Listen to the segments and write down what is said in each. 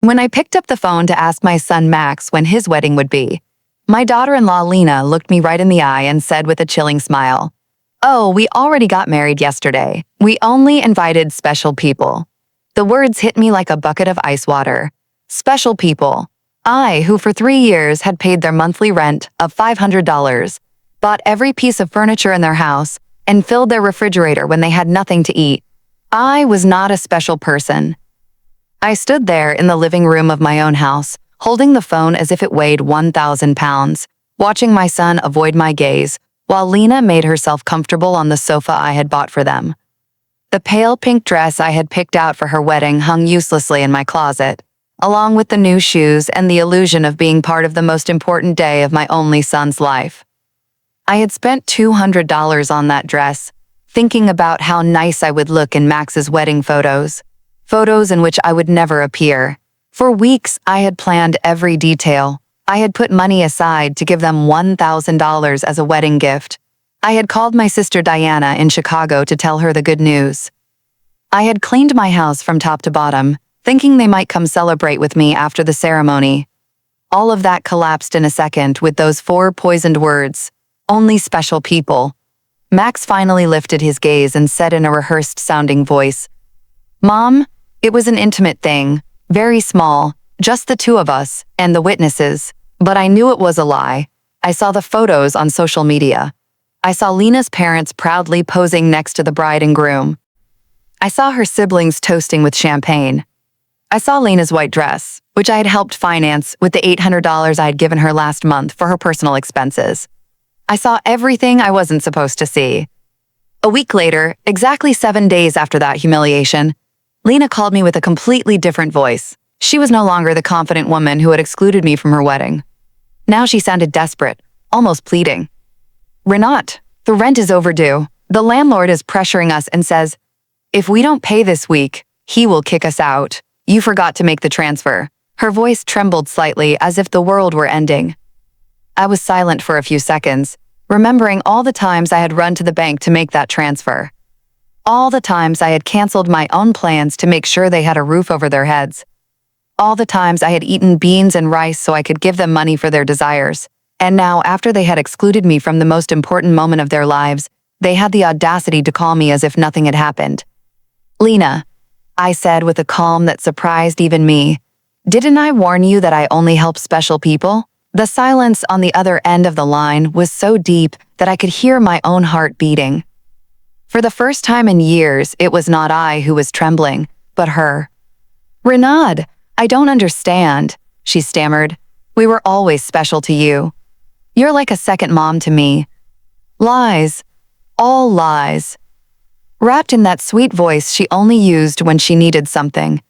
When I picked up the phone to ask my son Max when his wedding would be, my daughter-in-law Lena looked me right in the eye and said with a chilling smile, "Oh, we already got married yesterday. We only invited special people." The words hit me like a bucket of ice water. Special people. I, who for 3 years had paid their monthly rent of $500, bought every piece of furniture in their house, and filled their refrigerator when they had nothing to eat. I was not a special person. I stood there in the living room of my own house, holding the phone as if it weighed 1,000 pounds, watching my son avoid my gaze, while Lena made herself comfortable on the sofa I had bought for them. The pale pink dress I had picked out for her wedding hung uselessly in my closet, along with the new shoes and the illusion of being part of the most important day of my only son's life. I had spent $200 on that dress, thinking about how nice I would look in Max's wedding photos in which I would never appear. For weeks, I had planned every detail. I had put money aside to give them $1,000 as a wedding gift. I had called my sister Diana in Chicago to tell her the good news. I had cleaned my house from top to bottom, thinking they might come celebrate with me after the ceremony. All of that collapsed in a second with those 4 poisoned words, "Only special people." Max finally lifted his gaze and said in a rehearsed-sounding voice, "Mom, it was an intimate thing, very small, just the 2 of us and the witnesses, but I knew it was a lie. I saw the photos on social media. I saw Lena's parents proudly posing next to the bride and groom. I saw her siblings toasting with champagne. I saw Lena's white dress, which I had helped finance with the $800 I had given her last month for her personal expenses. I saw everything I wasn't supposed to see." A week later, exactly 7 days after that humiliation, Lena called me with a completely different voice. She was no longer the confident woman who had excluded me from her wedding. Now she sounded desperate, almost pleading. "Renat, the rent is overdue. The landlord is pressuring us and says, if we don't pay this week, he will kick us out. You forgot to make the transfer." Her voice trembled slightly as if the world were ending. I was silent for a few seconds, remembering all the times I had run to the bank to make that transfer. All the times I had canceled my own plans to make sure they had a roof over their heads. All the times I had eaten beans and rice so I could give them money for their desires. And now, after they had excluded me from the most important moment of their lives, they had the audacity to call me as if nothing had happened. "Lena," I said with a calm that surprised even me, "didn't I warn you that I only help special people?" The silence on the other end of the line was so deep that I could hear my own heart beating. For the first time in years, it was not I who was trembling, but her. "Renat, I don't understand," she stammered. "We were always special to you. You're like a second mom to me." Lies. All lies. Wrapped in that sweet voice she only used when she needed something.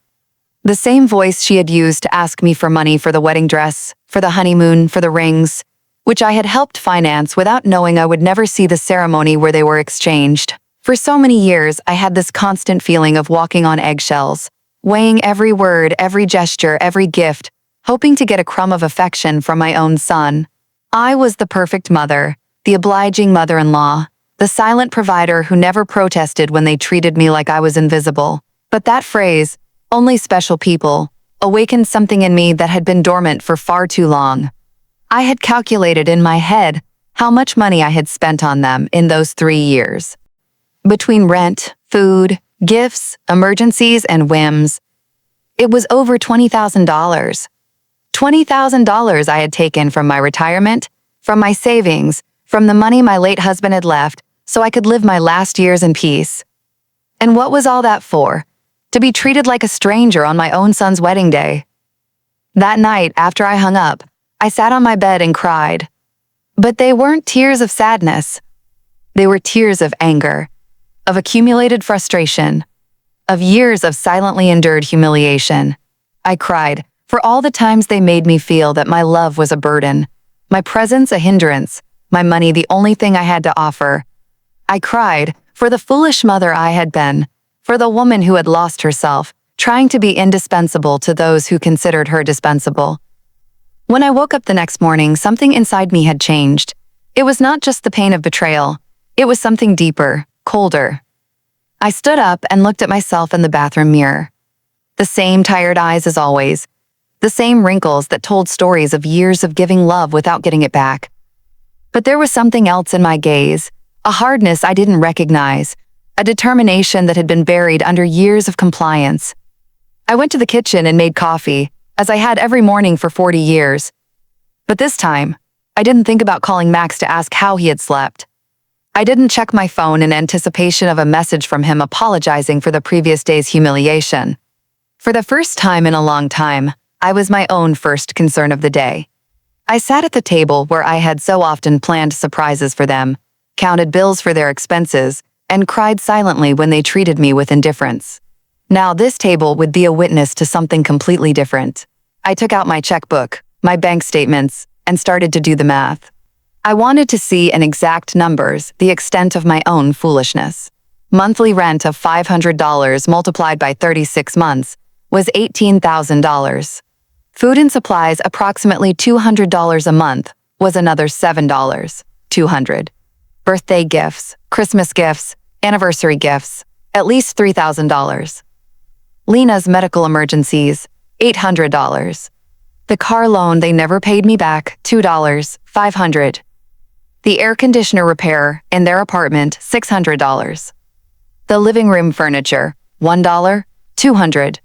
The same voice she had used to ask me for money for the wedding dress, for the honeymoon, for the rings, which I had helped finance without knowing I would never see the ceremony where they were exchanged. For so many years, I had this constant feeling of walking on eggshells, weighing every word, every gesture, every gift, hoping to get a crumb of affection from my own son. I was the perfect mother, the obliging mother-in-law, the silent provider who never protested when they treated me like I was invisible. But that phrase, "only special people," awakened something in me that had been dormant for far too long. I had calculated in my head how much money I had spent on them in those 3 years. Between rent, food, gifts, emergencies, and whims, it was over $20,000. $20,000 I had taken from my retirement, from my savings, from the money my late husband had left, so I could live my last years in peace. And what was all that for? To be treated like a stranger on my own son's wedding day. That night, after I hung up, I sat on my bed and cried. But they weren't tears of sadness. They were tears of anger, of accumulated frustration, of years of silently endured humiliation. I cried for all the times they made me feel that my love was a burden, my presence a hindrance, my money the only thing I had to offer. I cried for the foolish mother I had been, for the woman who had lost herself, trying to be indispensable to those who considered her dispensable. When I woke up the next morning, something inside me had changed. It was not just the pain of betrayal. It was something deeper, colder. I stood up and looked at myself in the bathroom mirror. The same tired eyes as always, The same wrinkles that told stories of years of giving love without getting it back. But there was something else in my gaze, a hardness I didn't recognize, a determination that had been buried under years of compliance. I went to the kitchen and made coffee, as I had every morning for 40 years. But this time, I didn't think about calling Max to ask how he had slept. I didn't check my phone in anticipation of a message from him apologizing for the previous day's humiliation. For the first time in a long time, I was my own first concern of the day. I sat at the table where I had so often planned surprises for them, counted bills for their expenses, and cried silently when they treated me with indifference. Now this table would be a witness to something completely different. I took out my checkbook, my bank statements, and started to do the math. I wanted to see in exact numbers the extent of my own foolishness. Monthly rent of $500 multiplied by 36 months was $18,000. Food and supplies approximately $200 a month was another $7, $200. Birthday gifts, Christmas gifts, anniversary gifts, at least $3,000. Lena's medical emergencies, $800. The car loan they never paid me back, $2, $500. The air conditioner repair in their apartment, $600. The living room furniture, $1, $200.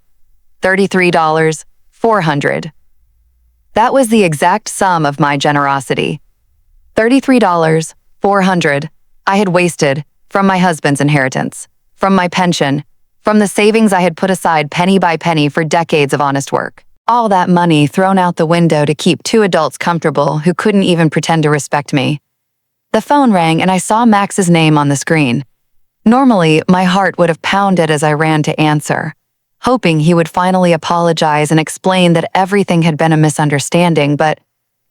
$33, $400. That was the exact sum of my generosity. $33, $400 I had wasted from my husband's inheritance, from my pension, from the savings I had put aside penny by penny for decades of honest work. All that money thrown out the window to keep two adults comfortable who couldn't even pretend to respect me. The phone rang and I saw Max's name on the screen. Normally, my heart would have pounded as I ran to answer, hoping he would finally apologize and explain that everything had been a misunderstanding, but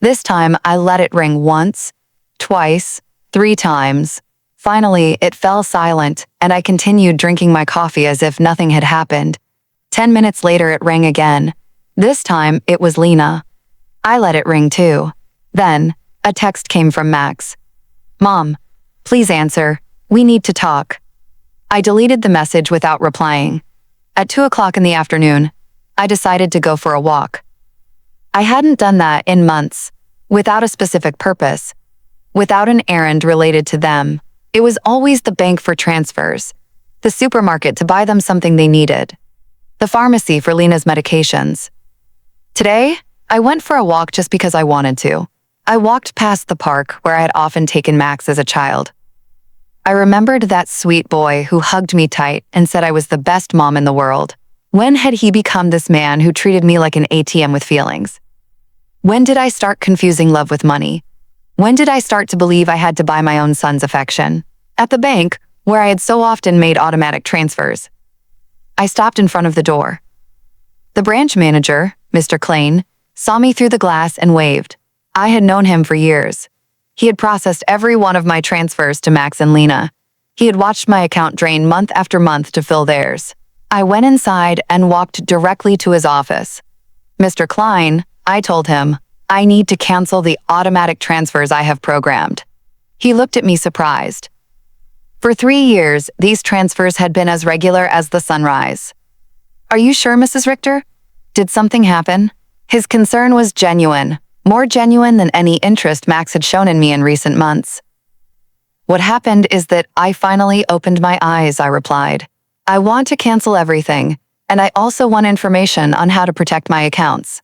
this time I let it ring once, twice, 3 times. Finally, it fell silent, and I continued drinking my coffee as if nothing had happened. 10 minutes later, it rang again. This time, it was Lena. I let it ring too. Then, a text came from Max. "Mom, please answer. We need to talk." I deleted the message without replying. At 2 o'clock in the afternoon, I decided to go for a walk. I hadn't done that in months, without a specific purpose, without an errand related to them. It was always the bank for transfers, the supermarket to buy them something they needed, the pharmacy for Lena's medications. Today, I went for a walk just because I wanted to. I walked past the park where I had often taken Max as a child. I remembered that sweet boy who hugged me tight and said I was the best mom in the world. When had he become this man who treated me like an ATM with feelings? When did I start confusing love with money? When did I start to believe I had to buy my own son's affection? At the bank, where I had so often made automatic transfers. I stopped in front of the door. The branch manager, Mr. Klein, saw me through the glass and waved. I had known him for years. He had processed every one of my transfers to Max and Lena. He had watched my account drain month after month to fill theirs. I went inside and walked directly to his office. "Mr. Klein," I told him, "I need to cancel the automatic transfers I have programmed." He looked at me surprised. For 3 years, these transfers had been as regular as the sunrise. "Are you sure, Mrs. Richter? Did something happen?" His concern was genuine. More genuine than any interest Max had shown in me in recent months. "What happened is that I finally opened my eyes," I replied. "I want to cancel everything, and I also want information on how to protect my accounts.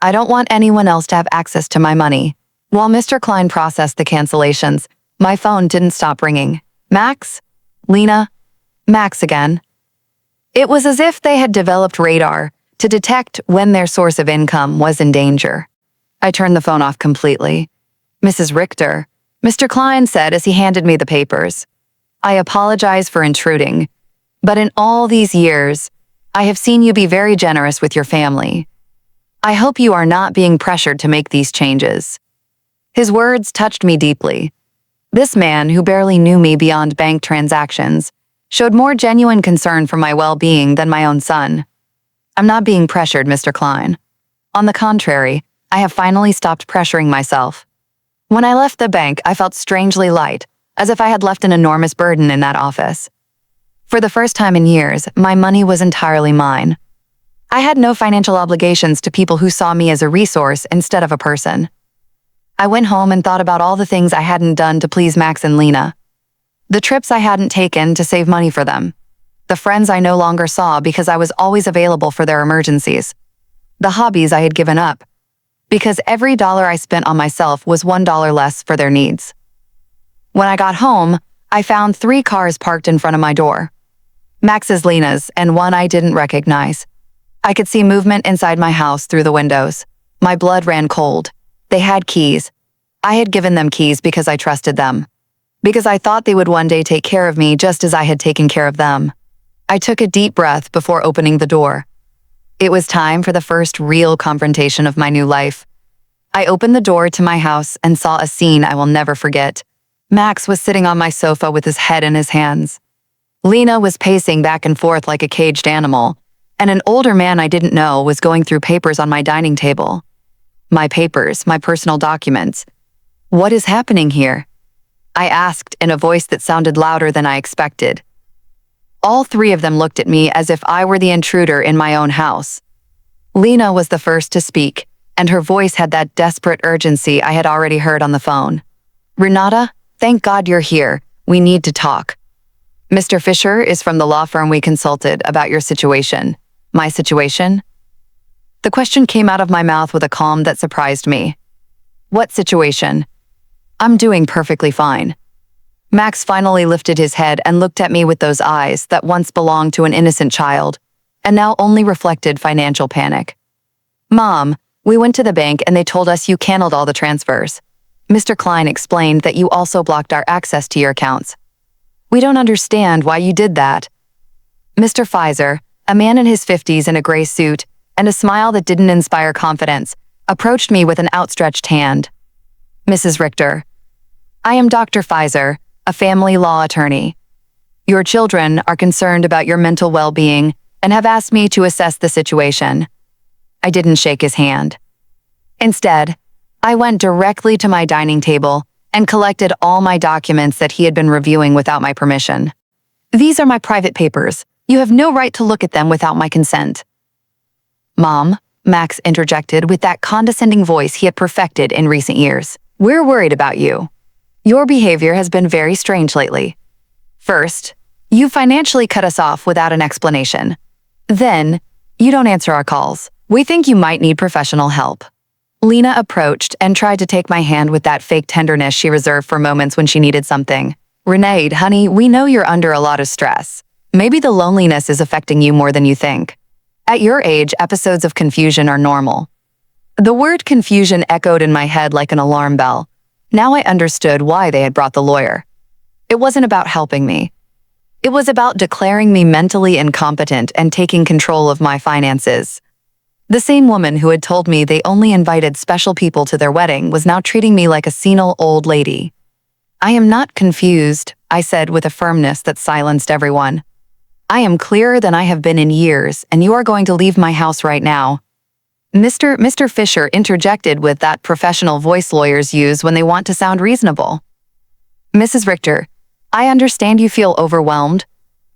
I don't want anyone else to have access to my money." While Mr. Klein processed the cancellations, my phone didn't stop ringing. Max? Lena? Max again. It was as if they had developed radar to detect when their source of income was in danger. I turned the phone off completely. "Mrs. Richter," Mr. Klein said as he handed me the papers. "I apologize for intruding, but in all these years, I have seen you be very generous with your family. I hope you are not being pressured to make these changes." His words touched me deeply. This man, who barely knew me beyond bank transactions, showed more genuine concern for my well-being than my own son. "I'm not being pressured, Mr. Klein. On the contrary, I have finally stopped pressuring myself." When I left the bank, I felt strangely light, as if I had left an enormous burden in that office. For the first time in years, my money was entirely mine. I had no financial obligations to people who saw me as a resource instead of a person. I went home and thought about all the things I hadn't done to please Max and Lena. The trips I hadn't taken to save money for them. The friends I no longer saw because I was always available for their emergencies. The hobbies I had given up. Because every dollar I spent on myself was $1 less for their needs. When I got home, I found 3 cars parked in front of my door. Max's, Lena's, and one I didn't recognize. I could see movement inside my house through the windows. My blood ran cold. They had keys. I had given them keys because I trusted them. Because I thought they would one day take care of me just as I had taken care of them. I took a deep breath before opening the door. It was time for the first real confrontation of my new life. I opened the door to my house and saw a scene I will never forget. Max was sitting on my sofa with his head in his hands. Lena was pacing back and forth like a caged animal, and an older man I didn't know was going through papers on my dining table. My papers, my personal documents. What is happening here? I asked in a voice that sounded louder than I expected. All 3 of them looked at me as if I were the intruder in my own house. Lena was the first to speak, and her voice had that desperate urgency I had already heard on the phone. Renata, thank God you're here. We need to talk. Mr. Fisher is from the law firm we consulted about your situation. My situation? The question came out of my mouth with a calm that surprised me. What situation? I'm doing perfectly fine. Max finally lifted his head and looked at me with those eyes that once belonged to an innocent child, and now only reflected financial panic. Mom, we went to the bank and they told us you canceled all the transfers. Mr. Klein explained that you also blocked our access to your accounts. We don't understand why you did that. Mr. Pfizer, a man in his 50s in a gray suit and a smile that didn't inspire confidence, approached me with an outstretched hand. Mrs. Richter, I am Dr. Pfizer, a family law attorney. Your children are concerned about your mental well-being and have asked me to assess the situation. I didn't shake his hand. Instead, I went directly to my dining table and collected all my documents that he had been reviewing without my permission. These are my private papers. You have no right to look at them without my consent. Mom, Max interjected with that condescending voice he had perfected in recent years. We're worried about you. Your behavior has been very strange lately. First, you financially cut us off without an explanation. Then, you don't answer our calls. We think you might need professional help. Lena approached and tried to take my hand with that fake tenderness she reserved for moments when she needed something. Renee, honey, we know you're under a lot of stress. Maybe the loneliness is affecting you more than you think. At your age, episodes of confusion are normal. The word confusion echoed in my head like an alarm bell. Now I understood why they had brought the lawyer. It wasn't about helping me. It was about declaring me mentally incompetent and taking control of my finances. The same woman who had told me they only invited special people to their wedding was now treating me like a senile old lady. I am not confused, I said with a firmness that silenced everyone. I am clearer than I have been in years, and you are going to leave my house right now. Mr. Fisher interjected with that professional voice lawyers use when they want to sound reasonable. Mrs. Richter, I understand you feel overwhelmed,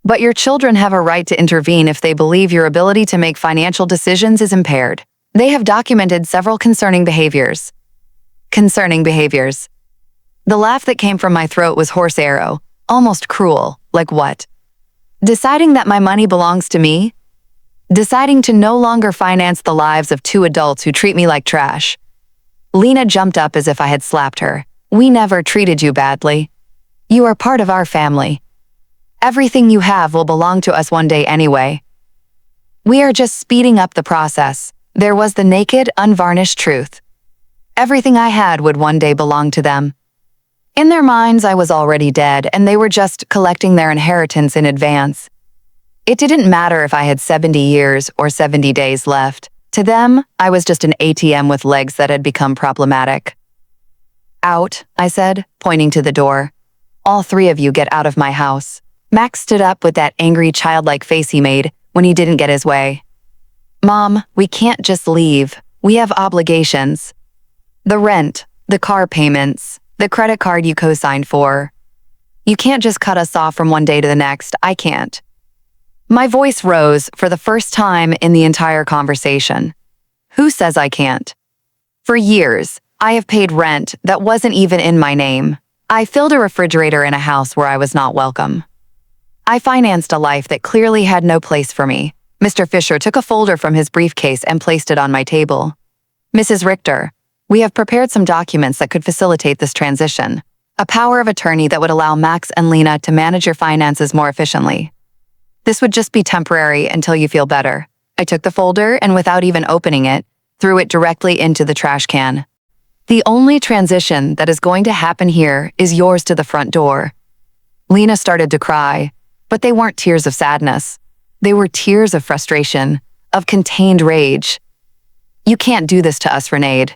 but your children have a right to intervene if they believe your ability to make financial decisions is impaired. They have documented several concerning behaviors. Concerning behaviors. The laugh that came from my throat was horse arrow, almost cruel. Like what? Deciding that my money belongs to me? Deciding to no longer finance the lives of 2 adults who treat me like trash. Lena jumped up as if I had slapped her. We never treated you badly. You are part of our family. Everything you have will belong to us one day anyway. We are just speeding up the process. There was the naked, unvarnished truth. Everything I had would one day belong to them. In their minds, I was already dead, and they were just collecting their inheritance in advance. It didn't matter if I had 70 years or 70 days left. To them, I was just an ATM with legs that had become problematic. Out, I said, pointing to the door. All 3 of you get out of my house. Max stood up with that angry childlike face he made when he didn't get his way. Mom, we can't just leave. We have obligations. The rent, the car payments, the credit card you co-signed for. You can't just cut us off from one day to the next. I can't. My voice rose for the first time in the entire conversation. Who says I can't? For years, I have paid rent that wasn't even in my name. I filled a refrigerator in a house where I was not welcome. I financed a life that clearly had no place for me. Mr. Fisher took a folder from his briefcase and placed it on my table. Mrs. Richter, we have prepared some documents that could facilitate this transition. A power of attorney that would allow Max and Lena to manage your finances more efficiently. This would just be temporary until you feel better. I took the folder and without even opening it, threw it directly into the trash can. The only transition that is going to happen here is yours to the front door. Lena started to cry, but they weren't tears of sadness. They were tears of frustration, of contained rage. You can't do this to us, Renaid.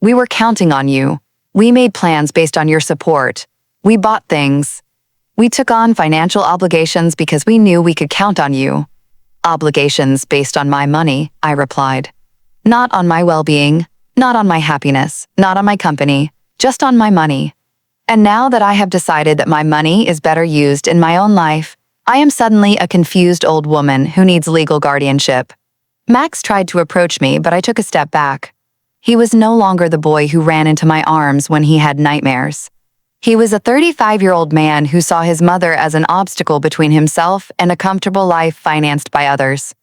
We were counting on you. We made plans based on your support. We bought things. We took on financial obligations because we knew we could count on you. Obligations based on my money, I replied. Not on my well-being, not on my happiness, not on my company, just on my money. And now that I have decided that my money is better used in my own life, I am suddenly a confused old woman who needs legal guardianship. Max tried to approach me, but I took a step back. He was no longer the boy who ran into my arms when he had nightmares. He was a 35-year-old man who saw his mother as an obstacle between himself and a comfortable life financed by others.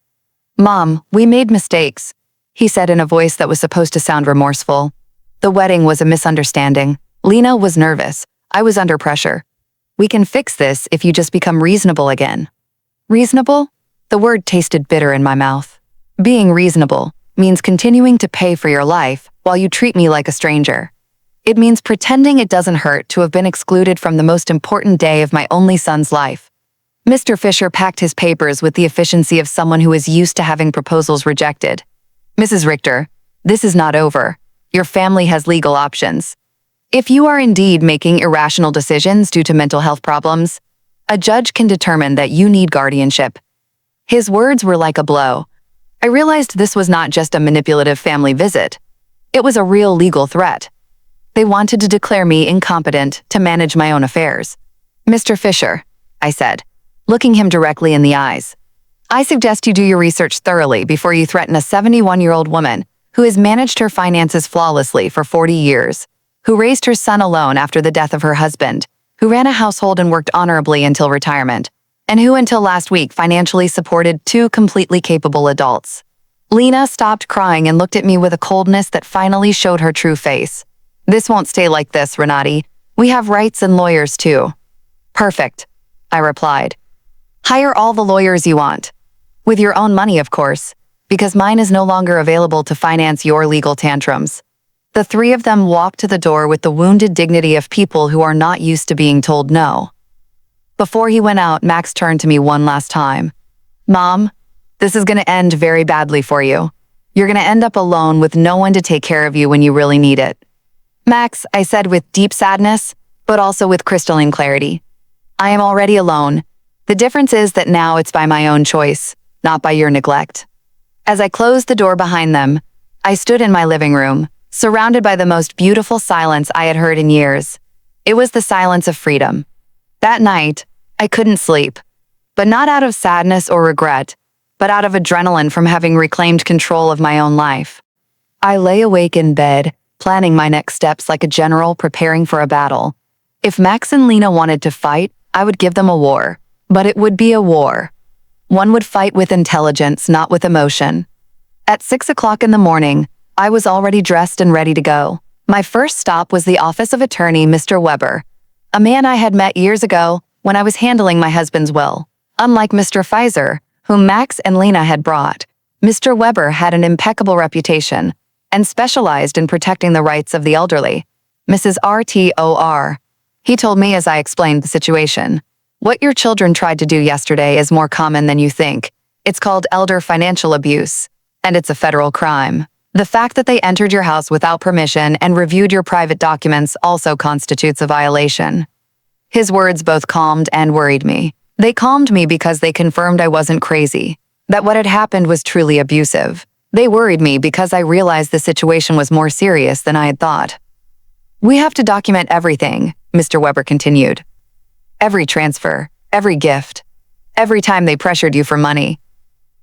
Mom, we made mistakes, he said in a voice that was supposed to sound remorseful. The wedding was a misunderstanding. Lena was nervous. I was under pressure. We can fix this if you just become reasonable again. Reasonable? The word tasted bitter in my mouth. Being reasonable means continuing to pay for your life while you treat me like a stranger. It means pretending it doesn't hurt to have been excluded from the most important day of my only son's life. Mr. Fisher packed his papers with the efficiency of someone who is used to having proposals rejected. Mrs. Richter, this is not over. Your family has legal options. If you are indeed making irrational decisions due to mental health problems, a judge can determine that you need guardianship. His words were like a blow. I realized this was not just a manipulative family visit. It was a real legal threat. They wanted to declare me incompetent to manage my own affairs. Mr. Fisher, I said, looking him directly in the eyes, I suggest you do your research thoroughly before you threaten a 71-year-old woman who has managed her finances flawlessly for 40 years, who raised her son alone after the death of her husband, who ran a household and worked honorably until retirement, and who until last week financially supported two completely capable adults. Lena stopped crying and looked at me with a coldness that finally showed her true face. This won't stay like this, Renati. We have rights and lawyers too. Perfect, I replied. Hire all the lawyers you want. With your own money, of course, because mine is no longer available to finance your legal tantrums. The three of them walked to the door with the wounded dignity of people who are not used to being told no. Before he went out, Max turned to me one last time. Mom, this is going to end very badly for you. You're going to end up alone with no one to take care of you when you really need it. Max, I said with deep sadness, but also with crystalline clarity. I am already alone. The difference is that now it's by my own choice, not by your neglect. As I closed the door behind them, I stood in my living room, surrounded by the most beautiful silence I had heard in years. It was the silence of freedom. That night, I couldn't sleep, but not out of sadness or regret, but out of adrenaline from having reclaimed control of my own life. I lay awake in bed, planning my next steps like a general preparing for a battle. If Max and Lena wanted to fight, I would give them a war, but it would be a war. One would fight with intelligence, not with emotion. At 6 o'clock in the morning, I was already dressed and ready to go. My first stop was the office of attorney Mr. Weber, a man I had met years ago when I was handling my husband's will. Unlike Mr. Pfizer, whom Max and Lena had brought, Mr. Weber had an impeccable reputation and specialized in protecting the rights of the elderly. Mrs. RTOR. He told me as I explained the situation. What your children tried to do yesterday is more common than you think. It's called elder financial abuse, and it's a federal crime. The fact that they entered your house without permission and reviewed your private documents also constitutes a violation. His words both calmed and worried me. They calmed me because they confirmed I wasn't crazy, that what had happened was truly abusive. They worried me because I realized the situation was more serious than I had thought. We have to document everything, Mr. Weber continued. Every transfer, every gift, every time they pressured you for money.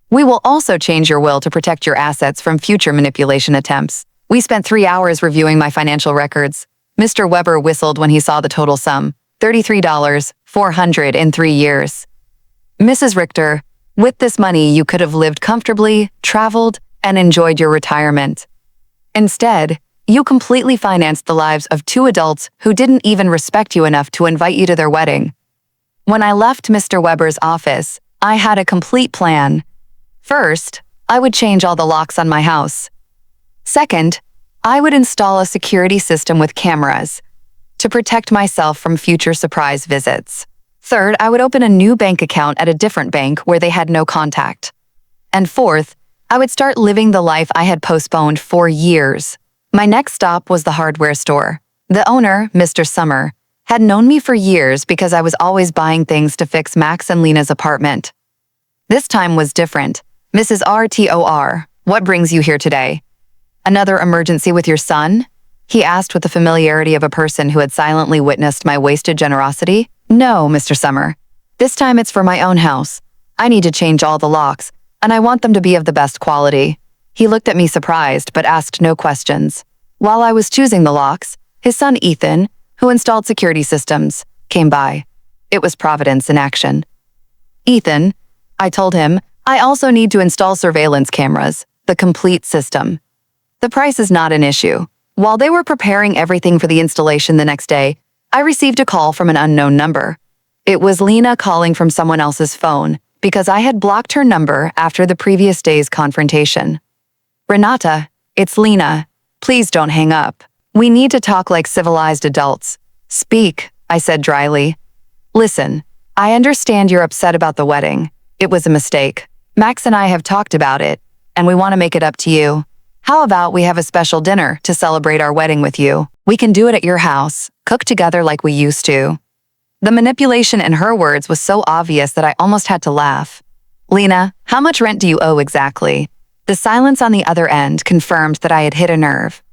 We will also change your will to protect your assets from future manipulation attempts. We spent 3 hours reviewing my financial records. Mr. Weber whistled when he saw the total sum, $33,400 in 3 years. Mrs. Richter, with this money you could have lived comfortably, traveled, and enjoyed your retirement. Instead, you completely financed the lives of 2 adults who didn't even respect you enough to invite you to their wedding. When I left Mr. Weber's office, I had a complete plan. First, I would change all the locks on my house. Second, I would install a security system with cameras to protect myself from future surprise visits. Third, I would open a new bank account at a different bank where they had no contact. And fourth, I would start living the life I had postponed for years. My next stop was the hardware store. The owner, Mr. Summer, had known me for years because I was always buying things to fix Max and Lena's apartment. This time was different. Mrs. RTOR, what brings you here today? Another emergency with your son? He asked with the familiarity of a person who had silently witnessed my wasted generosity. No, Mr. Summer. This time it's for my own house. I need to change all the locks, and I want them to be of the best quality. He looked at me surprised, but asked no questions. While I was choosing the locks, his son Ethan, who installed security systems, came by. It was Providence in action. Ethan, I told him, I also need to install surveillance cameras, the complete system. The price is not an issue. While they were preparing everything for the installation the next day, I received a call from an unknown number. It was Lena calling from someone else's phone because I had blocked her number after the previous day's confrontation. Renata, it's Lena. Please don't hang up. We need to talk like civilized adults. Speak, I said dryly. Listen, I understand you're upset about the wedding. It was a mistake. Max and I have talked about it, and we want to make it up to you. How about we have a special dinner to celebrate our wedding with you? We can do it at your house, cook together like we used to. The manipulation in her words was so obvious that I almost had to laugh. Lena, how much rent do you owe exactly? The silence on the other end confirmed that I had hit a nerve.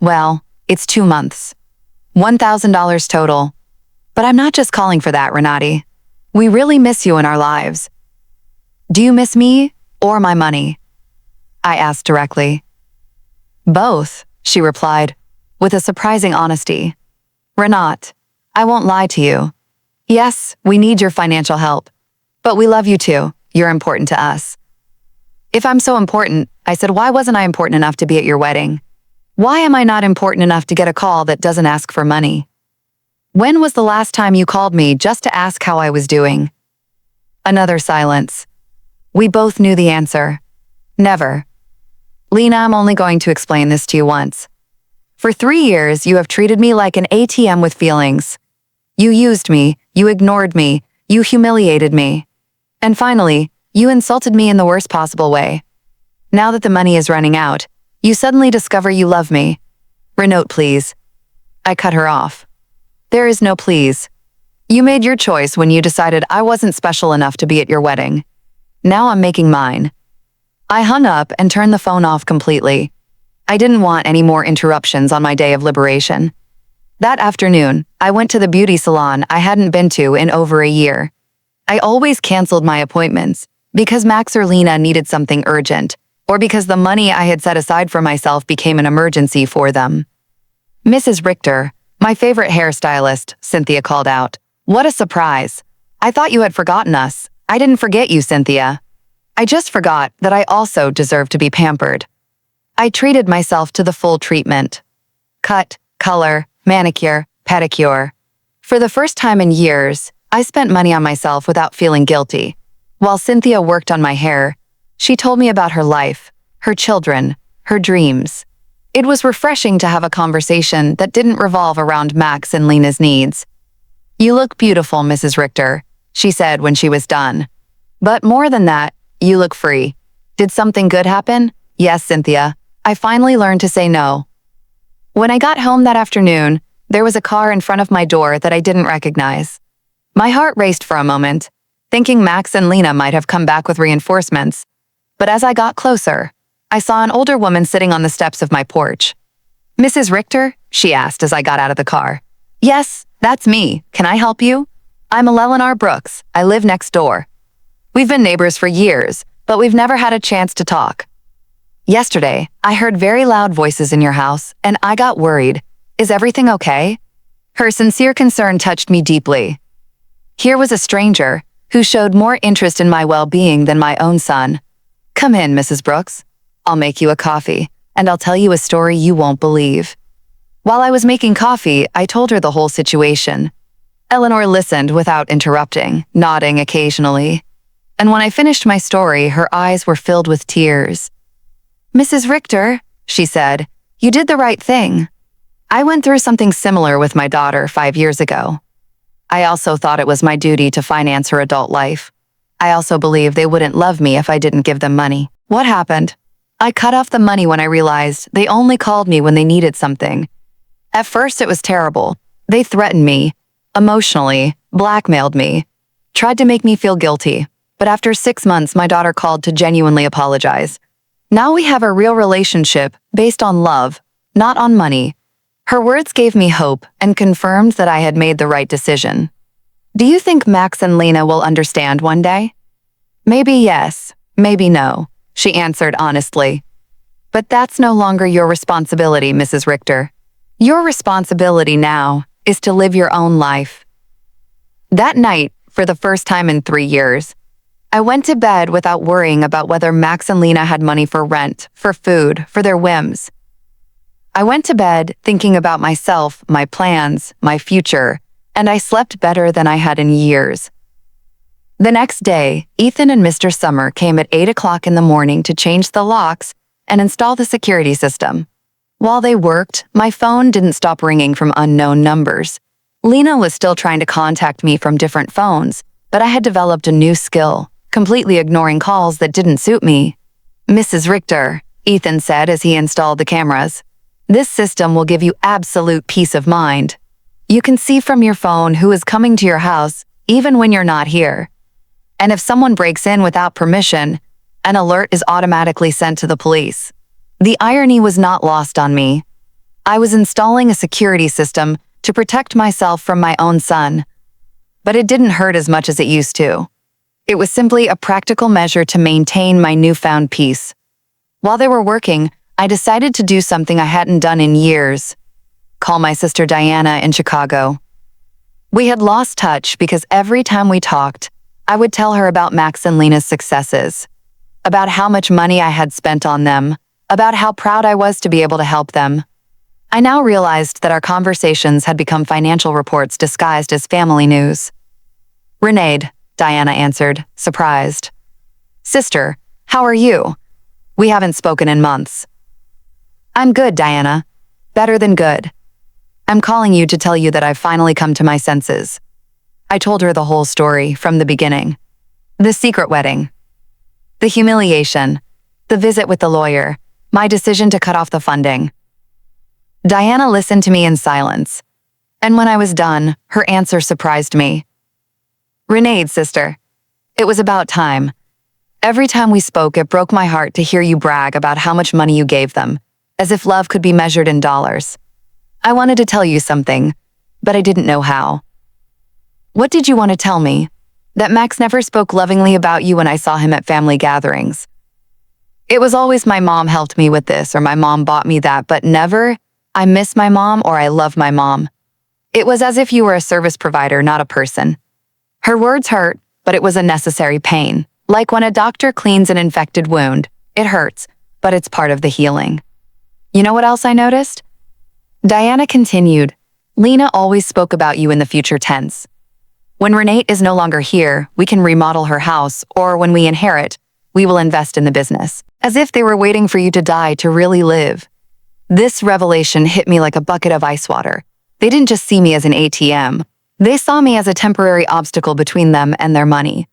Well, it's 2 months. $1,000 total. But I'm not just calling for that, Renati. We really miss you in our lives. Do you miss me or my money? I asked directly. Both, she replied, with a surprising honesty. Renat, I won't lie to you. Yes, we need your financial help. But we love you too. You're important to us. If I'm so important, I said, why wasn't I important enough to be at your wedding? Why am I not important enough to get a call that doesn't ask for money? When was the last time you called me just to ask how I was doing? Another silence. We both knew the answer. Never. Lena, I'm only going to explain this to you once. For 3 years, you have treated me like an ATM with feelings. You used me, you ignored me, you humiliated me. And finally, you insulted me in the worst possible way. Now that the money is running out, you suddenly discover you love me. Renote, please. I cut her off. There is no please. You made your choice when you decided I wasn't special enough to be at your wedding. Now I'm making mine. I hung up and turned the phone off completely. I didn't want any more interruptions on my day of liberation. That afternoon, I went to the beauty salon I hadn't been to in over a year. I always canceled my appointments because Max or Lena needed something urgent, or because the money I had set aside for myself became an emergency for them. Mrs. Richter, my favorite hairstylist, Cynthia called out. What a surprise. I thought you had forgotten us. I didn't forget you, Cynthia. I just forgot that I also deserve to be pampered. I treated myself to the full treatment. Cut, color, manicure, pedicure. For the first time in years, I spent money on myself without feeling guilty. While Cynthia worked on my hair, she told me about her life, her children, her dreams. It was refreshing to have a conversation that didn't revolve around Max and Lena's needs. You look beautiful, Mrs. Richter, she said when she was done. But more than that, you look free. Did something good happen? Yes, Cynthia. I finally learned to say no. When I got home that afternoon, there was a car in front of my door that I didn't recognize. My heart raced for a moment, thinking Max and Lena might have come back with reinforcements. But as I got closer, I saw an older woman sitting on the steps of my porch. Mrs. Richter? She asked as I got out of the car. Yes, that's me. Can I help you? I'm Eleanor Brooks. I live next door. We've been neighbors for years, but we've never had a chance to talk. Yesterday, I heard very loud voices in your house, and I got worried. Is everything okay? Her sincere concern touched me deeply. Here was a stranger who showed more interest in my well-being than my own son. Come in, Mrs. Brooks. I'll make you a coffee, and I'll tell you a story you won't believe. While I was making coffee, I told her the whole situation. Eleanor listened without interrupting, nodding occasionally. And when I finished my story, her eyes were filled with tears. Mrs. Richter, she said, you did the right thing. I went through something similar with my daughter 5 years ago. I also thought it was my duty to finance her adult life. I also believed they wouldn't love me if I didn't give them money. What happened? I cut off the money when I realized they only called me when they needed something. At first, it was terrible. They threatened me, emotionally, blackmailed me, tried to make me feel guilty. But after 6 months, my daughter called to genuinely apologize. Now we have a real relationship based on love, not on money. Her words gave me hope and confirmed that I had made the right decision. Do you think Max and Lena will understand one day? Maybe yes, maybe no, she answered honestly. But that's no longer your responsibility, Mrs. Richter. Your responsibility now is to live your own life. That night, for the first time in 3 years, I went to bed without worrying about whether Max and Lena had money for rent, for food, for their whims. I went to bed thinking about myself, my plans, my future, and I slept better than I had in years. The next day, Ethan and Mr. Summer came at 8 o'clock in the morning to change the locks and install the security system. While they worked, my phone didn't stop ringing from unknown numbers. Lena was still trying to contact me from different phones, but I had developed a new skill, completely ignoring calls that didn't suit me. Mrs. Richter, Ethan said as he installed the cameras, this system will give you absolute peace of mind. You can see from your phone who is coming to your house, even when you're not here. And if someone breaks in without permission, an alert is automatically sent to the police. The irony was not lost on me. I was installing a security system to protect myself from my own son. But it didn't hurt as much as it used to. It was simply a practical measure to maintain my newfound peace. While they were working, I decided to do something I hadn't done in years. Call my sister Diana in Chicago. We had lost touch because every time we talked, I would tell her about Max and Lena's successes, about how much money I had spent on them, about how proud I was to be able to help them. I now realized that our conversations had become financial reports disguised as family news. Renee, Diana answered, surprised. Sister, how are you? We haven't spoken in months. I'm good, Diana. Better than good. I'm calling you to tell you that I've finally come to my senses. I told her the whole story from the beginning. The secret wedding. The humiliation. The visit with the lawyer. My decision to cut off the funding. Diana listened to me in silence. And when I was done, her answer surprised me. Renee, sister. It was about time. Every time we spoke, it broke my heart to hear you brag about how much money you gave them, as if love could be measured in dollars. I wanted to tell you something, but I didn't know how. What did you want to tell me? That Max never spoke lovingly about you when I saw him at family gatherings. It was always my mom helped me with this or my mom bought me that, but never, I miss my mom or I love my mom. It was as if you were a service provider, not a person. Her words hurt, but it was a necessary pain. Like when a doctor cleans an infected wound, it hurts, but it's part of the healing. You know what else I noticed? Diana continued, Lena always spoke about you in the future tense. When Renee is no longer here, we can remodel her house, or when we inherit, we will invest in the business, as if they were waiting for you to die to really live. This revelation hit me like a bucket of ice water. They didn't just see me as an ATM. They saw me as a temporary obstacle between them and their money.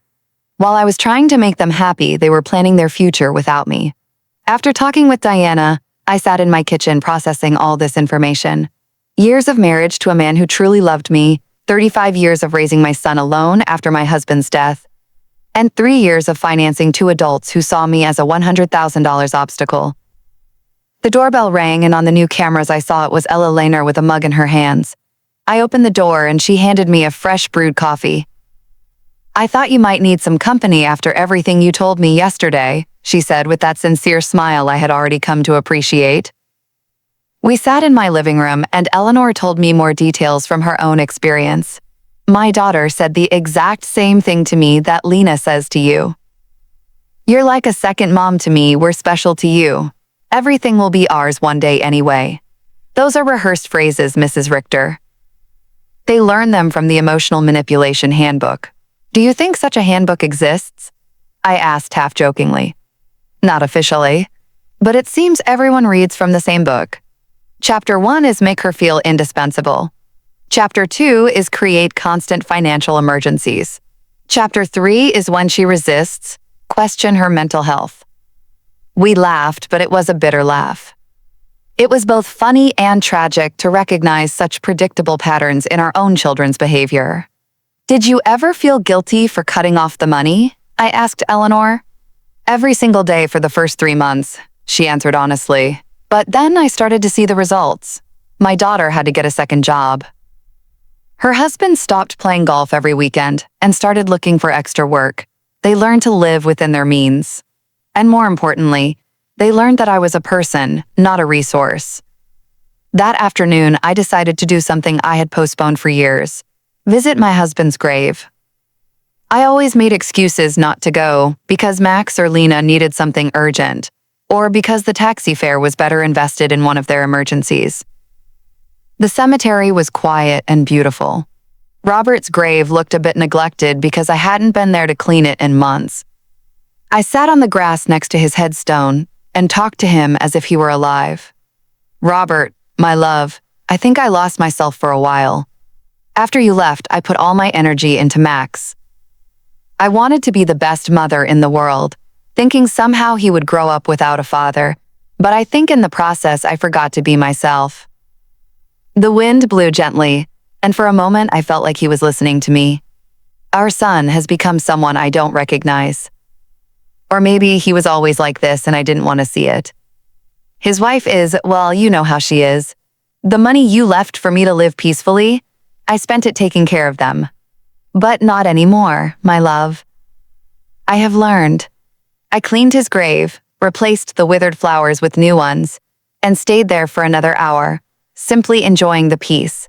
While I was trying to make them happy, they were planning their future without me. After talking with Diana, I sat in my kitchen processing all this information. Years of marriage to a man who truly loved me, 35 years of raising my son alone after my husband's death, and 3 years of financing 2 adults who saw me as a $100,000 obstacle. The doorbell rang, and on the new cameras I saw it was Ella Lehner with a mug in her hands. I opened the door and she handed me a fresh brewed coffee. I thought you might need some company after everything you told me yesterday, she said with that sincere smile I had already come to appreciate. We sat in my living room and Eleanor told me more details from her own experience. My daughter said the exact same thing to me that Lena says to you. You're like a second mom to me, we're special to you. Everything will be ours one day anyway. Those are rehearsed phrases, Mrs. Richter. They learn them from the Emotional Manipulation Handbook. Do you think such a handbook exists? I asked half-jokingly. Not officially, but it seems everyone reads from the same book. Chapter 1 is Make Her Feel Indispensable. Chapter 2 is Create Constant Financial Emergencies. Chapter 3 is When She Resists, Question Her Mental Health. We laughed, but it was a bitter laugh. It was both funny and tragic to recognize such predictable patterns in our own children's behavior. Did you ever feel guilty for cutting off the money? I asked Eleanor. Every single day for the first 3 months, she answered honestly. But then I started to see the results. My daughter had to get a second job. Her husband stopped playing golf every weekend and started looking for extra work. They learned to live within their means. And more importantly, they learned that I was a person, not a resource. That afternoon, I decided to do something I had postponed for years. Visit my husband's grave. I always made excuses not to go because Max or Lena needed something urgent, or because the taxi fare was better invested in one of their emergencies. The cemetery was quiet and beautiful. Robert's grave looked a bit neglected because I hadn't been there to clean it in months. I sat on the grass next to his headstone and talked to him as if he were alive. Robert, my love, I think I lost myself for a while. After you left, I put all my energy into Max. I wanted to be the best mother in the world, thinking somehow he would grow up without a father, but I think in the process I forgot to be myself. The wind blew gently, and for a moment I felt like he was listening to me. Our son has become someone I don't recognize. Or maybe he was always like this and I didn't want to see it. His wife is, well, you know how she is. The money you left for me to live peacefully, I spent it taking care of them. But not anymore, my love. I have learned. I cleaned his grave, replaced the withered flowers with new ones, and stayed there for another hour, simply enjoying the peace.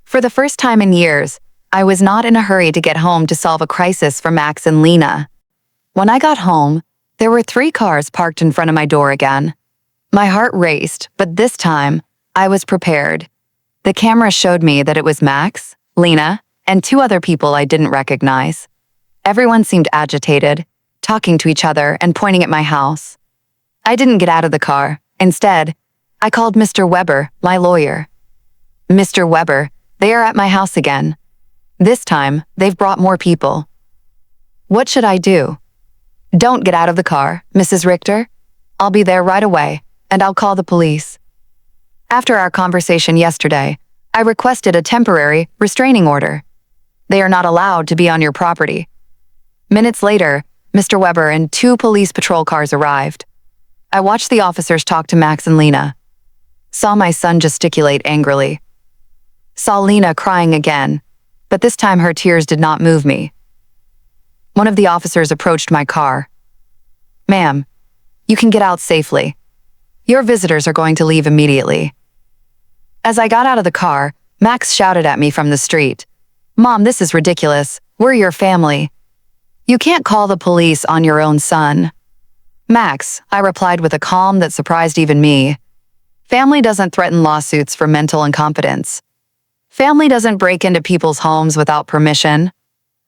For the first time in years, I was not in a hurry to get home to solve a crisis for Max and Lena. When I got home, there were 3 cars parked in front of my door again. My heart raced, but this time, I was prepared. The camera showed me that it was Max, Lena, and 2 other people I didn't recognize. Everyone seemed agitated, talking to each other and pointing at my house. I didn't get out of the car. Instead, I called Mr. Weber, my lawyer. Mr. Weber, they are at my house again. This time, they've brought more people. What should I do? Don't get out of the car, Mrs. Richter. I'll be there right away, and I'll call the police. After our conversation yesterday, I requested a temporary restraining order. They are not allowed to be on your property. Minutes later, Mr. Weber and 2 police patrol cars arrived. I watched the officers talk to Max and Lena. Saw my son gesticulate angrily. Saw Lena crying again, but this time her tears did not move me. One of the officers approached my car. Ma'am, you can get out safely. Your visitors are going to leave immediately. As I got out of the car, Max shouted at me from the street. Mom, this is ridiculous. We're your family. You can't call the police on your own son. Max, I replied with a calm that surprised even me. Family doesn't threaten lawsuits for mental incompetence. Family doesn't break into people's homes without permission.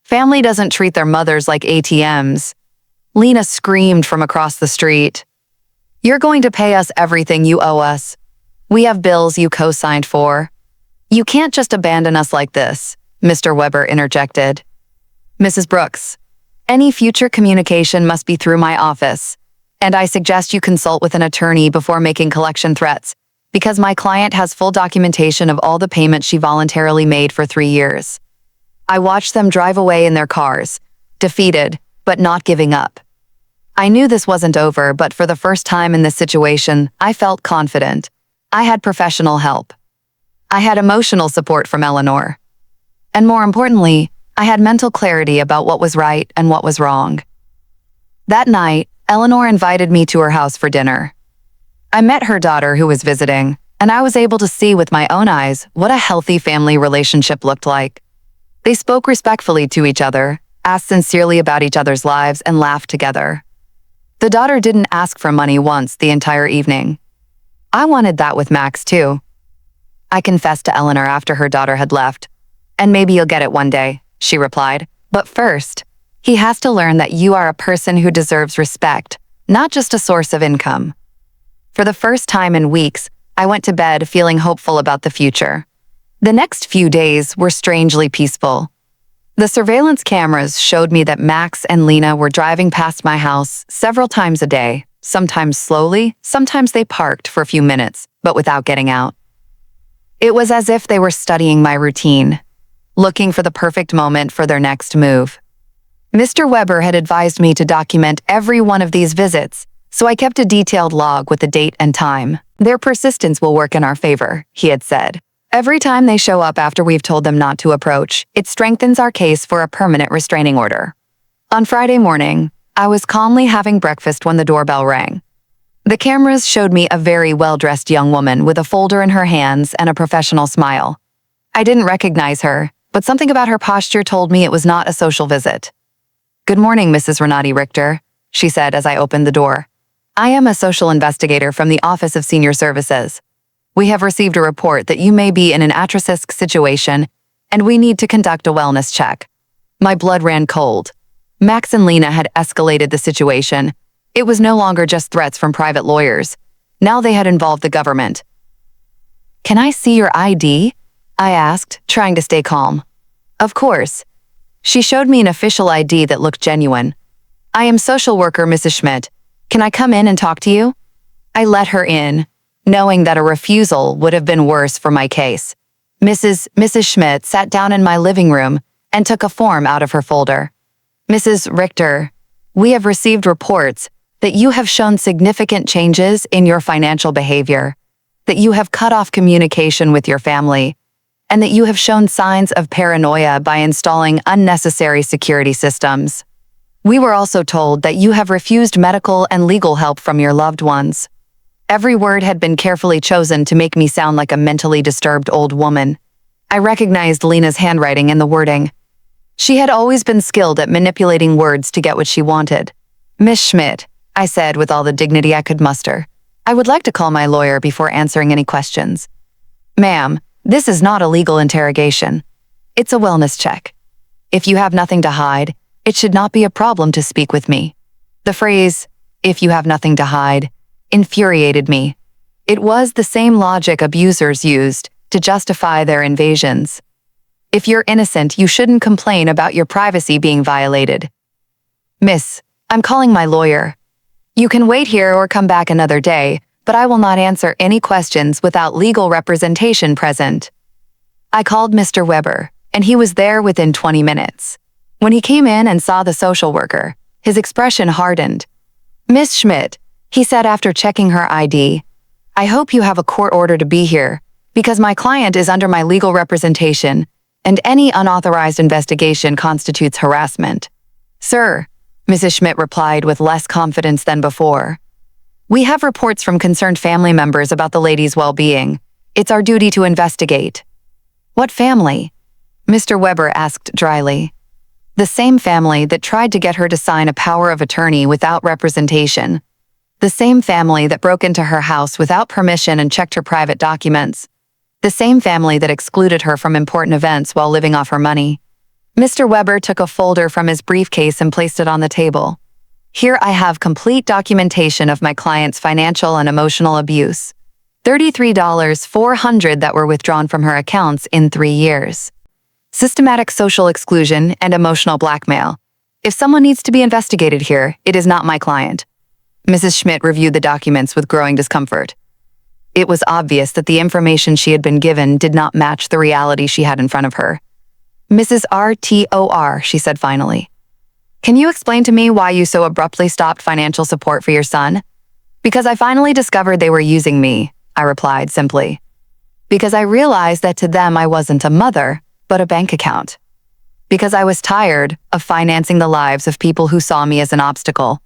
Family doesn't treat their mothers like ATMs. Lena screamed from across the street. You're going to pay us everything you owe us. We have bills you co-signed for. You can't just abandon us like this, Mr. Weber interjected. Mrs. Brooks, any future communication must be through my office, and I suggest you consult with an attorney before making collection threats, because my client has full documentation of all the payments she voluntarily made for 3 years. I watched them drive away in their cars, defeated, but not giving up. I knew this wasn't over, but for the first time in this situation, I felt confident. I had professional help. I had emotional support from Eleanor. And more importantly, I had mental clarity about what was right and what was wrong. That night, Eleanor invited me to her house for dinner. I met her daughter who was visiting, and I was able to see with my own eyes what a healthy family relationship looked like. They spoke respectfully to each other, asked sincerely about each other's lives, and laughed together. The daughter didn't ask for money once the entire evening. I wanted that with Max too. I confessed to Eleanor after her daughter had left. "And maybe you'll get it one day," she replied. "But first, he has to learn that you are a person who deserves respect, not just a source of income." For the first time in weeks, I went to bed feeling hopeful about the future. The next few days were strangely peaceful. The surveillance cameras showed me that Max and Lena were driving past my house several times a day, sometimes slowly, sometimes they parked for a few minutes, but without getting out. It was as if they were studying my routine, looking for the perfect moment for their next move. Mr. Weber had advised me to document every one of these visits, so I kept a detailed log with the date and time. "Their persistence will work in our favor," he had said. "Every time they show up after we've told them not to approach, it strengthens our case for a permanent restraining order." On Friday morning, I was calmly having breakfast when the doorbell rang. The cameras showed me a very well-dressed young woman with a folder in her hands and a professional smile. I didn't recognize her, but something about her posture told me it was not a social visit. "Good morning, Mrs. Renati Richter," she said as I opened the door. "I am a social investigator from the Office of Senior Services. We have received a report that you may be in an at-risk situation, and we need to conduct a wellness check." My blood ran cold. Max and Lena had escalated the situation. It was no longer just threats from private lawyers. Now they had involved the government. "Can I see your ID?" I asked, trying to stay calm. "Of course." She showed me an official ID that looked genuine. "I am social worker Mrs. Schmidt. Can I come in and talk to you?" I let her in, knowing that a refusal would have been worse for my case. Mrs. Schmidt sat down in my living room and took a form out of her folder. "Mrs. Richter, we have received reports that you have shown significant changes in your financial behavior, that you have cut off communication with your family, and that you have shown signs of paranoia by installing unnecessary security systems. We were also told that you have refused medical and legal help from your loved ones." Every word had been carefully chosen to make me sound like a mentally disturbed old woman. I recognized Lena's handwriting in the wording. She had always been skilled at manipulating words to get what she wanted. "Miss Schmidt," I said with all the dignity I could muster, "I would like to call my lawyer before answering any questions." "Ma'am, this is not a legal interrogation. It's a wellness check. If you have nothing to hide, it should not be a problem to speak with me." The phrase, "if you have nothing to hide," infuriated me. It was the same logic abusers used to justify their invasions. If you're innocent, you shouldn't complain about your privacy being violated. "Miss, I'm calling my lawyer. You can wait here or come back another day, but I will not answer any questions without legal representation present." I called Mr. Weber, and he was there within 20 minutes. When he came in and saw the social worker, his expression hardened. "Miss Schmidt," he said after checking her ID, "I hope you have a court order to be here, because my client is under my legal representation, and any unauthorized investigation constitutes harassment." "Sir," Mrs. Schmidt replied with less confidence than before, "we have reports from concerned family members about the lady's well-being. It's our duty to investigate." "What family?" Mr. Weber asked dryly. "The same family that tried to get her to sign a power of attorney without representation. The same family that broke into her house without permission and checked her private documents. The same family that excluded her from important events while living off her money." Mr. Weber took a folder from his briefcase and placed it on the table. "Here I have complete documentation of my client's financial and emotional abuse. $33,400 that were withdrawn from her accounts in 3 years. Systematic social exclusion and emotional blackmail. If someone needs to be investigated here, it is not my client." Mrs. Schmidt reviewed the documents with growing discomfort. It was obvious that the information she had been given did not match the reality she had in front of her. "Mrs. RTOR," she said finally, "can you explain to me why you so abruptly stopped financial support for your son?" "Because I finally discovered they were using me," I replied simply. "Because I realized that to them I wasn't a mother, but a bank account." Because I was tired of financing the lives of people who saw me as an obstacle.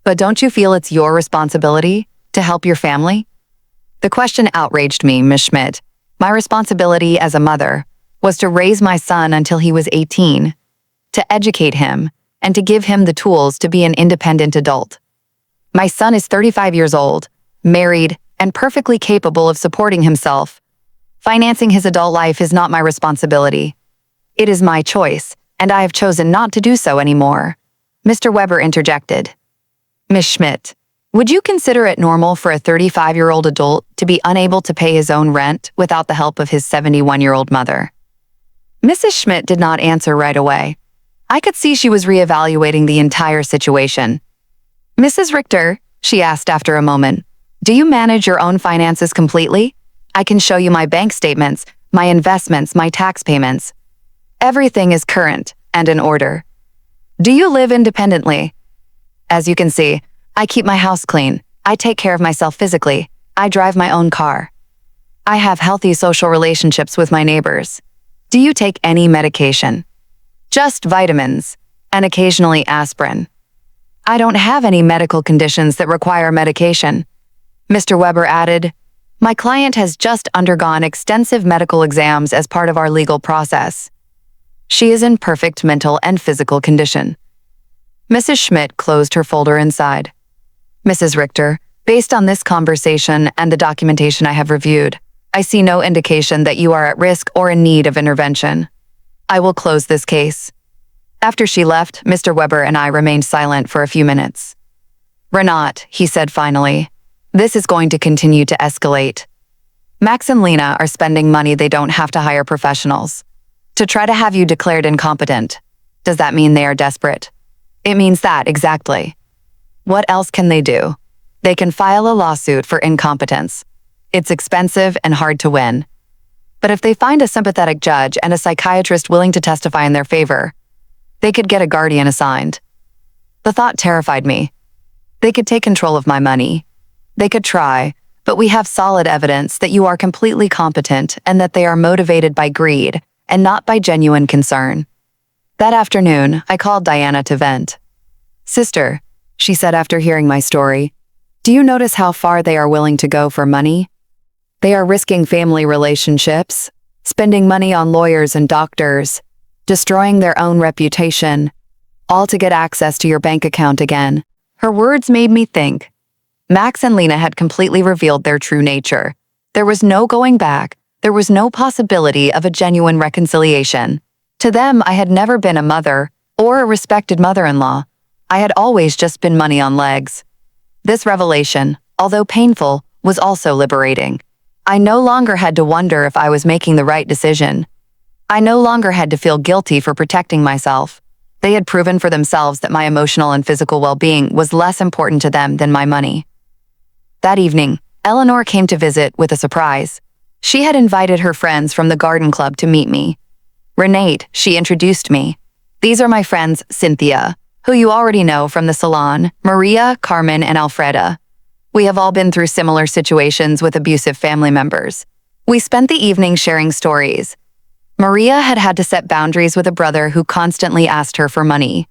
But don't you feel it's your responsibility to help your family? The question outraged me, Ms. Schmidt. My responsibility as a mother was to raise my son until he was 18, to educate him, and to give him the tools to be an independent adult. My son is 35 years old, married, and perfectly capable of supporting himself. Financing his adult life is not my responsibility. It is my choice, and I have chosen not to do so anymore. Mr. Weber interjected. Ms. Schmidt, would you consider it normal for a 35-year-old adult to be unable to pay his own rent without the help of his 71-year-old mother? Mrs. Schmidt did not answer right away. I could see she was reevaluating the entire situation. Mrs. Richter, she asked after a moment, do you manage your own finances completely? I can show you my bank statements, my investments, my tax payments. Everything is current and in order. Do you live independently? As you can see, I keep my house clean. I take care of myself physically. I drive my own car. I have healthy social relationships with my neighbors. Do you take any medication? Just vitamins, and occasionally aspirin. I don't have any medical conditions that require medication. Mr. Weber added, my client has just undergone extensive medical exams as part of our legal process. She is in perfect mental and physical condition. Mrs. Schmidt closed her folder inside. Mrs. Richter, based on this conversation and the documentation I have reviewed, I see no indication that you are at risk or in need of intervention. I will close this case. After she left, Mr. Weber and I remained silent for a few minutes. Renat, he said finally, this is going to continue to escalate. Max and Lena are spending money they don't have to hire professionals to try to have you declared incompetent. Does that mean they are desperate? It means that, exactly. What else can they do? They can file a lawsuit for incompetence. It's expensive and hard to win. But if they find a sympathetic judge and a psychiatrist willing to testify in their favor, they could get a guardian assigned. The thought terrified me. They could take control of my money. They could try, but we have solid evidence that you are completely competent and that they are motivated by greed and not by genuine concern. That afternoon, I called Diana to vent. Sister, she said after hearing my story, do you notice how far they are willing to go for money? They are risking family relationships, spending money on lawyers and doctors, destroying their own reputation, all to get access to your bank account again. Her words made me think. Max and Lena had completely revealed their true nature. There was no going back. There was no possibility of a genuine reconciliation. To them, I had never been a mother or a respected mother-in-law. I had always just been money on legs. This revelation, although painful, was also liberating. I no longer had to wonder if I was making the right decision. I no longer had to feel guilty for protecting myself. They had proven for themselves that my emotional and physical well-being was less important to them than my money. That evening, Eleanor came to visit with a surprise. She had invited her friends from the garden club to meet me. Renate, she introduced me. These are my friends Cynthia, who you already know from the salon, Maria, Carmen, and Alfreda. We have all been through similar situations with abusive family members. We spent the evening sharing stories. Maria had had to set boundaries with a brother who constantly asked her for money.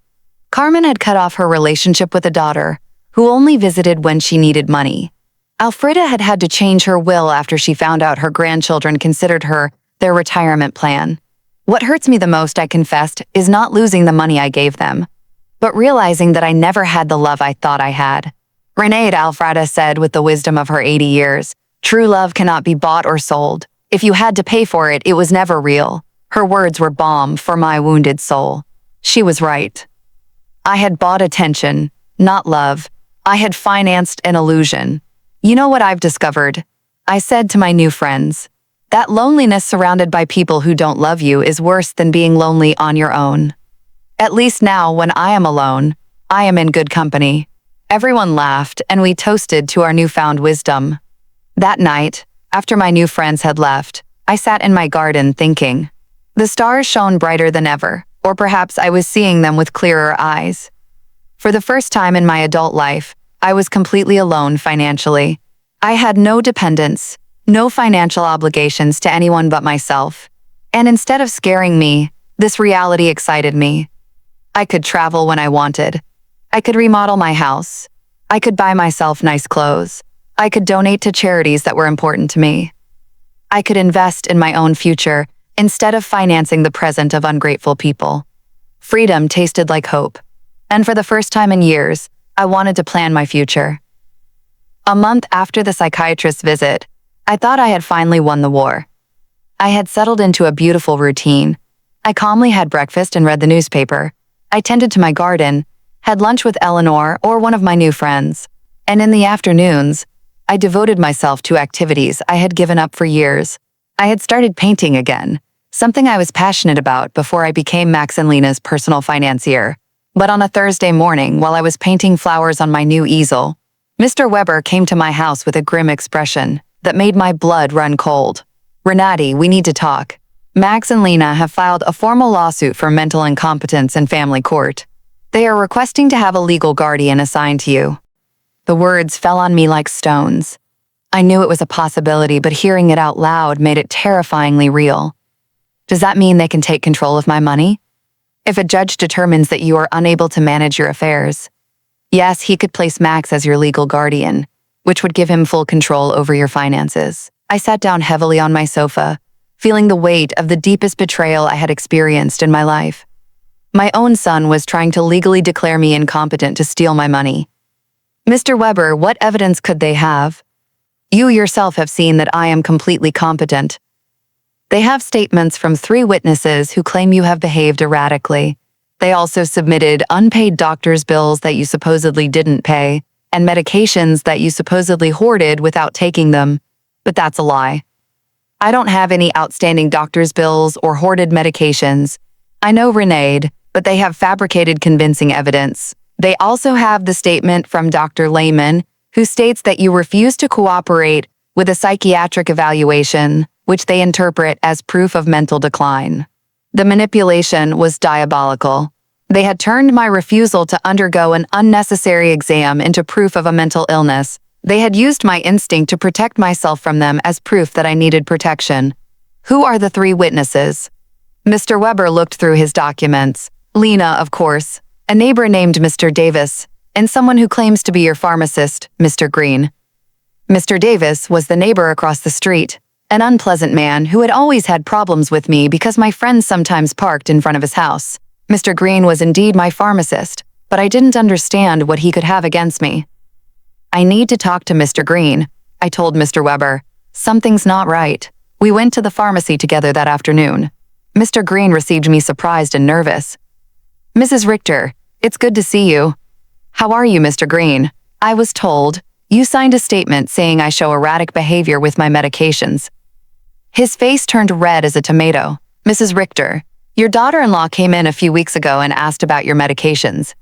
Carmen had cut off her relationship with a daughter, who only visited when she needed money. Alfreda had had to change her will after she found out her grandchildren considered her their retirement plan. What hurts me the most, I confessed, is not losing the money I gave them, but realizing that I never had the love I thought I had. Renee Alfreda said with the wisdom of her 80 years, true love cannot be bought or sold. If you had to pay for it, it was never real. Her words were balm for my wounded soul. She was right. I had bought attention, not love. I had financed an illusion. You know what I've discovered? I said to my new friends, that loneliness surrounded by people who don't love you is worse than being lonely on your own. At least now, when I am alone, I am in good company. Everyone laughed, and we toasted to our newfound wisdom. That night, after my new friends had left, I sat in my garden thinking. The stars shone brighter than ever, or perhaps I was seeing them with clearer eyes. For the first time in my adult life, I was completely alone financially. I had no dependents, no financial obligations to anyone but myself. And instead of scaring me, This reality excited me. I could travel when I wanted. I could remodel my house. I could buy myself nice clothes. I could donate to charities that were important to me. I could invest in my own future instead of financing the present of ungrateful people. Freedom tasted like hope. And for the first time in years, I wanted to plan my future. A month after the psychiatrist's visit, I thought I had finally won the war. I had settled into a beautiful routine. I calmly had breakfast and read the newspaper. I tended to my garden, had lunch with Eleanor or one of my new friends, and in the afternoons, I devoted myself to activities I had given up for years. I had started painting again, something I was passionate about before I became Max and Lena's personal financier. But on a Thursday morning, while I was painting flowers on my new easel, Mr. Weber came to my house with a grim expression that made my blood run cold. "Renati, we need to talk. Max and Lena have filed a formal lawsuit for mental incompetence in family court. They are requesting to have a legal guardian assigned to you." The words fell on me like stones. I knew it was a possibility, but hearing it out loud made it terrifyingly real. Does that mean they can take control of my money? If a judge determines that you are unable to manage your affairs, yes, he could place Max as your legal guardian, which would give him full control over your finances. I sat down heavily on my sofa, feeling the weight of the deepest betrayal I had experienced in my life. My own son was trying to legally declare me incompetent to steal my money. "Mr. Weber, what evidence could they have? You yourself have seen that I am completely competent." "They have statements from 3 witnesses who claim you have behaved erratically. They also submitted unpaid doctor's bills that you supposedly didn't pay, and medications that you supposedly hoarded without taking them. But that's a lie. I don't have any outstanding doctor's bills or hoarded medications. I know Renade, but they have fabricated convincing evidence. They also have the statement from Dr. Lehman, who states that you refused to cooperate with a psychiatric evaluation, which they interpret as proof of mental decline. The manipulation was diabolical. They had turned my refusal to undergo an unnecessary exam into proof of a mental illness. They had used my instinct to protect myself from them as proof that I needed protection. Who are the 3 witnesses? Mr. Weber looked through his documents. Lena, of course, a neighbor named Mr. Davis, and someone who claims to be your pharmacist, Mr. Green. Mr. Davis was the neighbor across the street, an unpleasant man who had always had problems with me because my friends sometimes parked in front of his house. Mr. Green was indeed my pharmacist, but I didn't understand what he could have against me. "I need to talk to Mr. Green," I told Mr. Weber. "Something's not right." We went to the pharmacy together that afternoon. Mr. Green received me surprised and nervous. "Mrs. Richter, it's good to see you." "How are you, Mr. Green?" "I was told you signed a statement saying I show erratic behavior with my medications." His face turned red as a tomato. "Mrs. Richter, your daughter-in-law came in a few weeks ago and asked about your medications.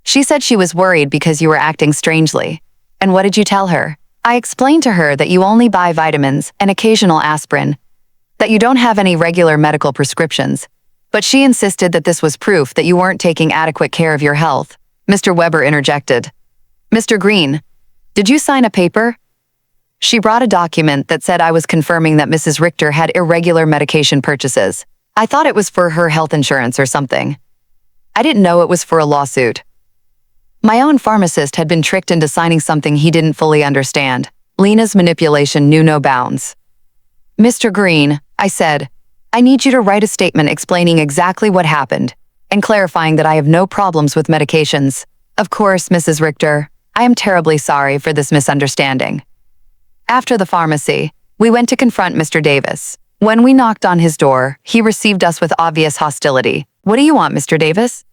She said she was worried because you were acting strangely. And what did you tell her?" "I explained to her that you only buy vitamins and occasional aspirin, that you don't have any regular medical prescriptions. But she insisted that this was proof that you weren't taking adequate care of your health." Mr. Weber interjected. "Mr. Green, did you sign a paper?" She brought a document that said I was confirming that Mrs. Richter had irregular medication purchases. I thought it was for her health insurance or something. I didn't know it was for a lawsuit. My own pharmacist had been tricked into signing something he didn't fully understand. Lena's manipulation knew no bounds. "Mr. Green," I said, "I need you to write a statement explaining exactly what happened and clarifying that I have no problems with medications." "Of course, Mrs. Richter. I am terribly sorry for this misunderstanding." After the pharmacy, we went to confront Mr. Davis. When we knocked on his door, he received us with obvious hostility. "What do you want, Mr. Davis?"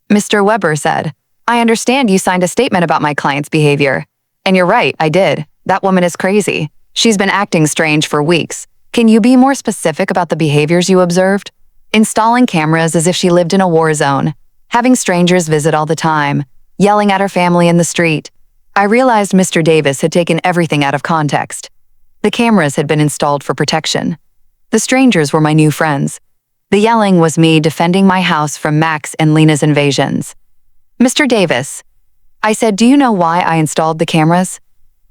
Mr. Weber said, "I understand you signed a statement about my client's behavior." "And you're right, I did. That woman is crazy. She's been acting strange for weeks. Can you be more specific about the behaviors you observed?" "Installing cameras as if she lived in a war zone, having strangers visit all the time, yelling at her family in the street." I realized Mr. Davis had taken everything out of context. The cameras had been installed for protection. The strangers were my new friends. The yelling was me defending my house from Max and Lena's invasions. "Mr. Davis," I said, "do you know why I installed the cameras?"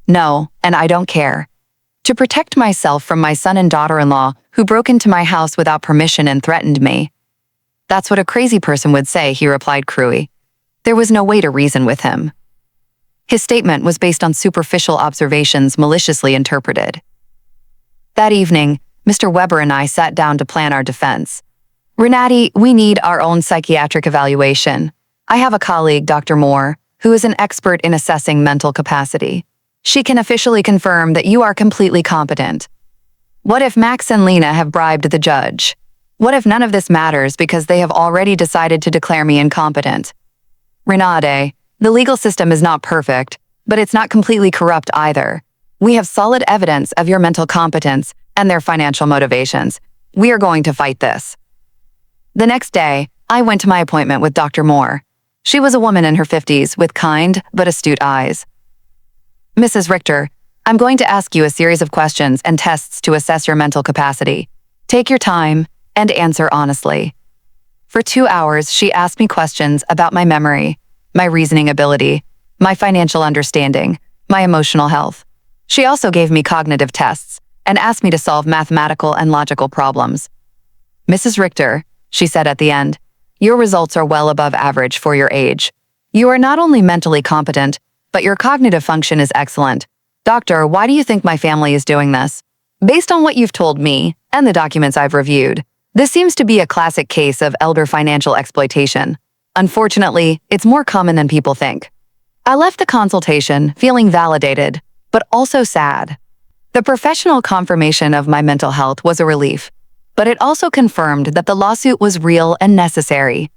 "No, and I don't care." "To protect myself from my son and daughter-in-law who broke into my house without permission and threatened me." That's what a crazy person would say, he replied cruelly. There was no way to reason with him. His statement was based on superficial observations maliciously interpreted. That evening, Mr. Weber and I sat down to plan our defense. Renati, we need our own psychiatric evaluation. I have a colleague, Dr. Moore, who is an expert in assessing mental capacity. She can officially confirm that you are completely competent. What if Max and Lena have bribed the judge? What if none of this matters because they have already decided to declare me incompetent? Renate, the legal system is not perfect, but it's not completely corrupt either. We have solid evidence of your mental competence and their financial motivations. We are going to fight this. The next day, I went to my appointment with Dr. Moore. She was a woman in her 50s with kind but astute eyes. Mrs. Richter, I'm going to ask you a series of questions and tests to assess your mental capacity. Take your time and answer honestly. For 2 hours, she asked me questions about my memory, my reasoning ability, my financial understanding, my emotional health. She also gave me cognitive tests and asked me to solve mathematical and logical problems. Mrs. Richter, she said at the end, your results are well above average for your age. You are not only mentally competent, but your cognitive function is excellent. Doctor, why do you think my family is doing this? Based on what you've told me and the documents I've reviewed, this seems to be a classic case of elder financial exploitation. Unfortunately, it's more common than people think. I left the consultation feeling validated, but also sad. The professional confirmation of my mental health was a relief, but it also confirmed that the lawsuit was real and necessary.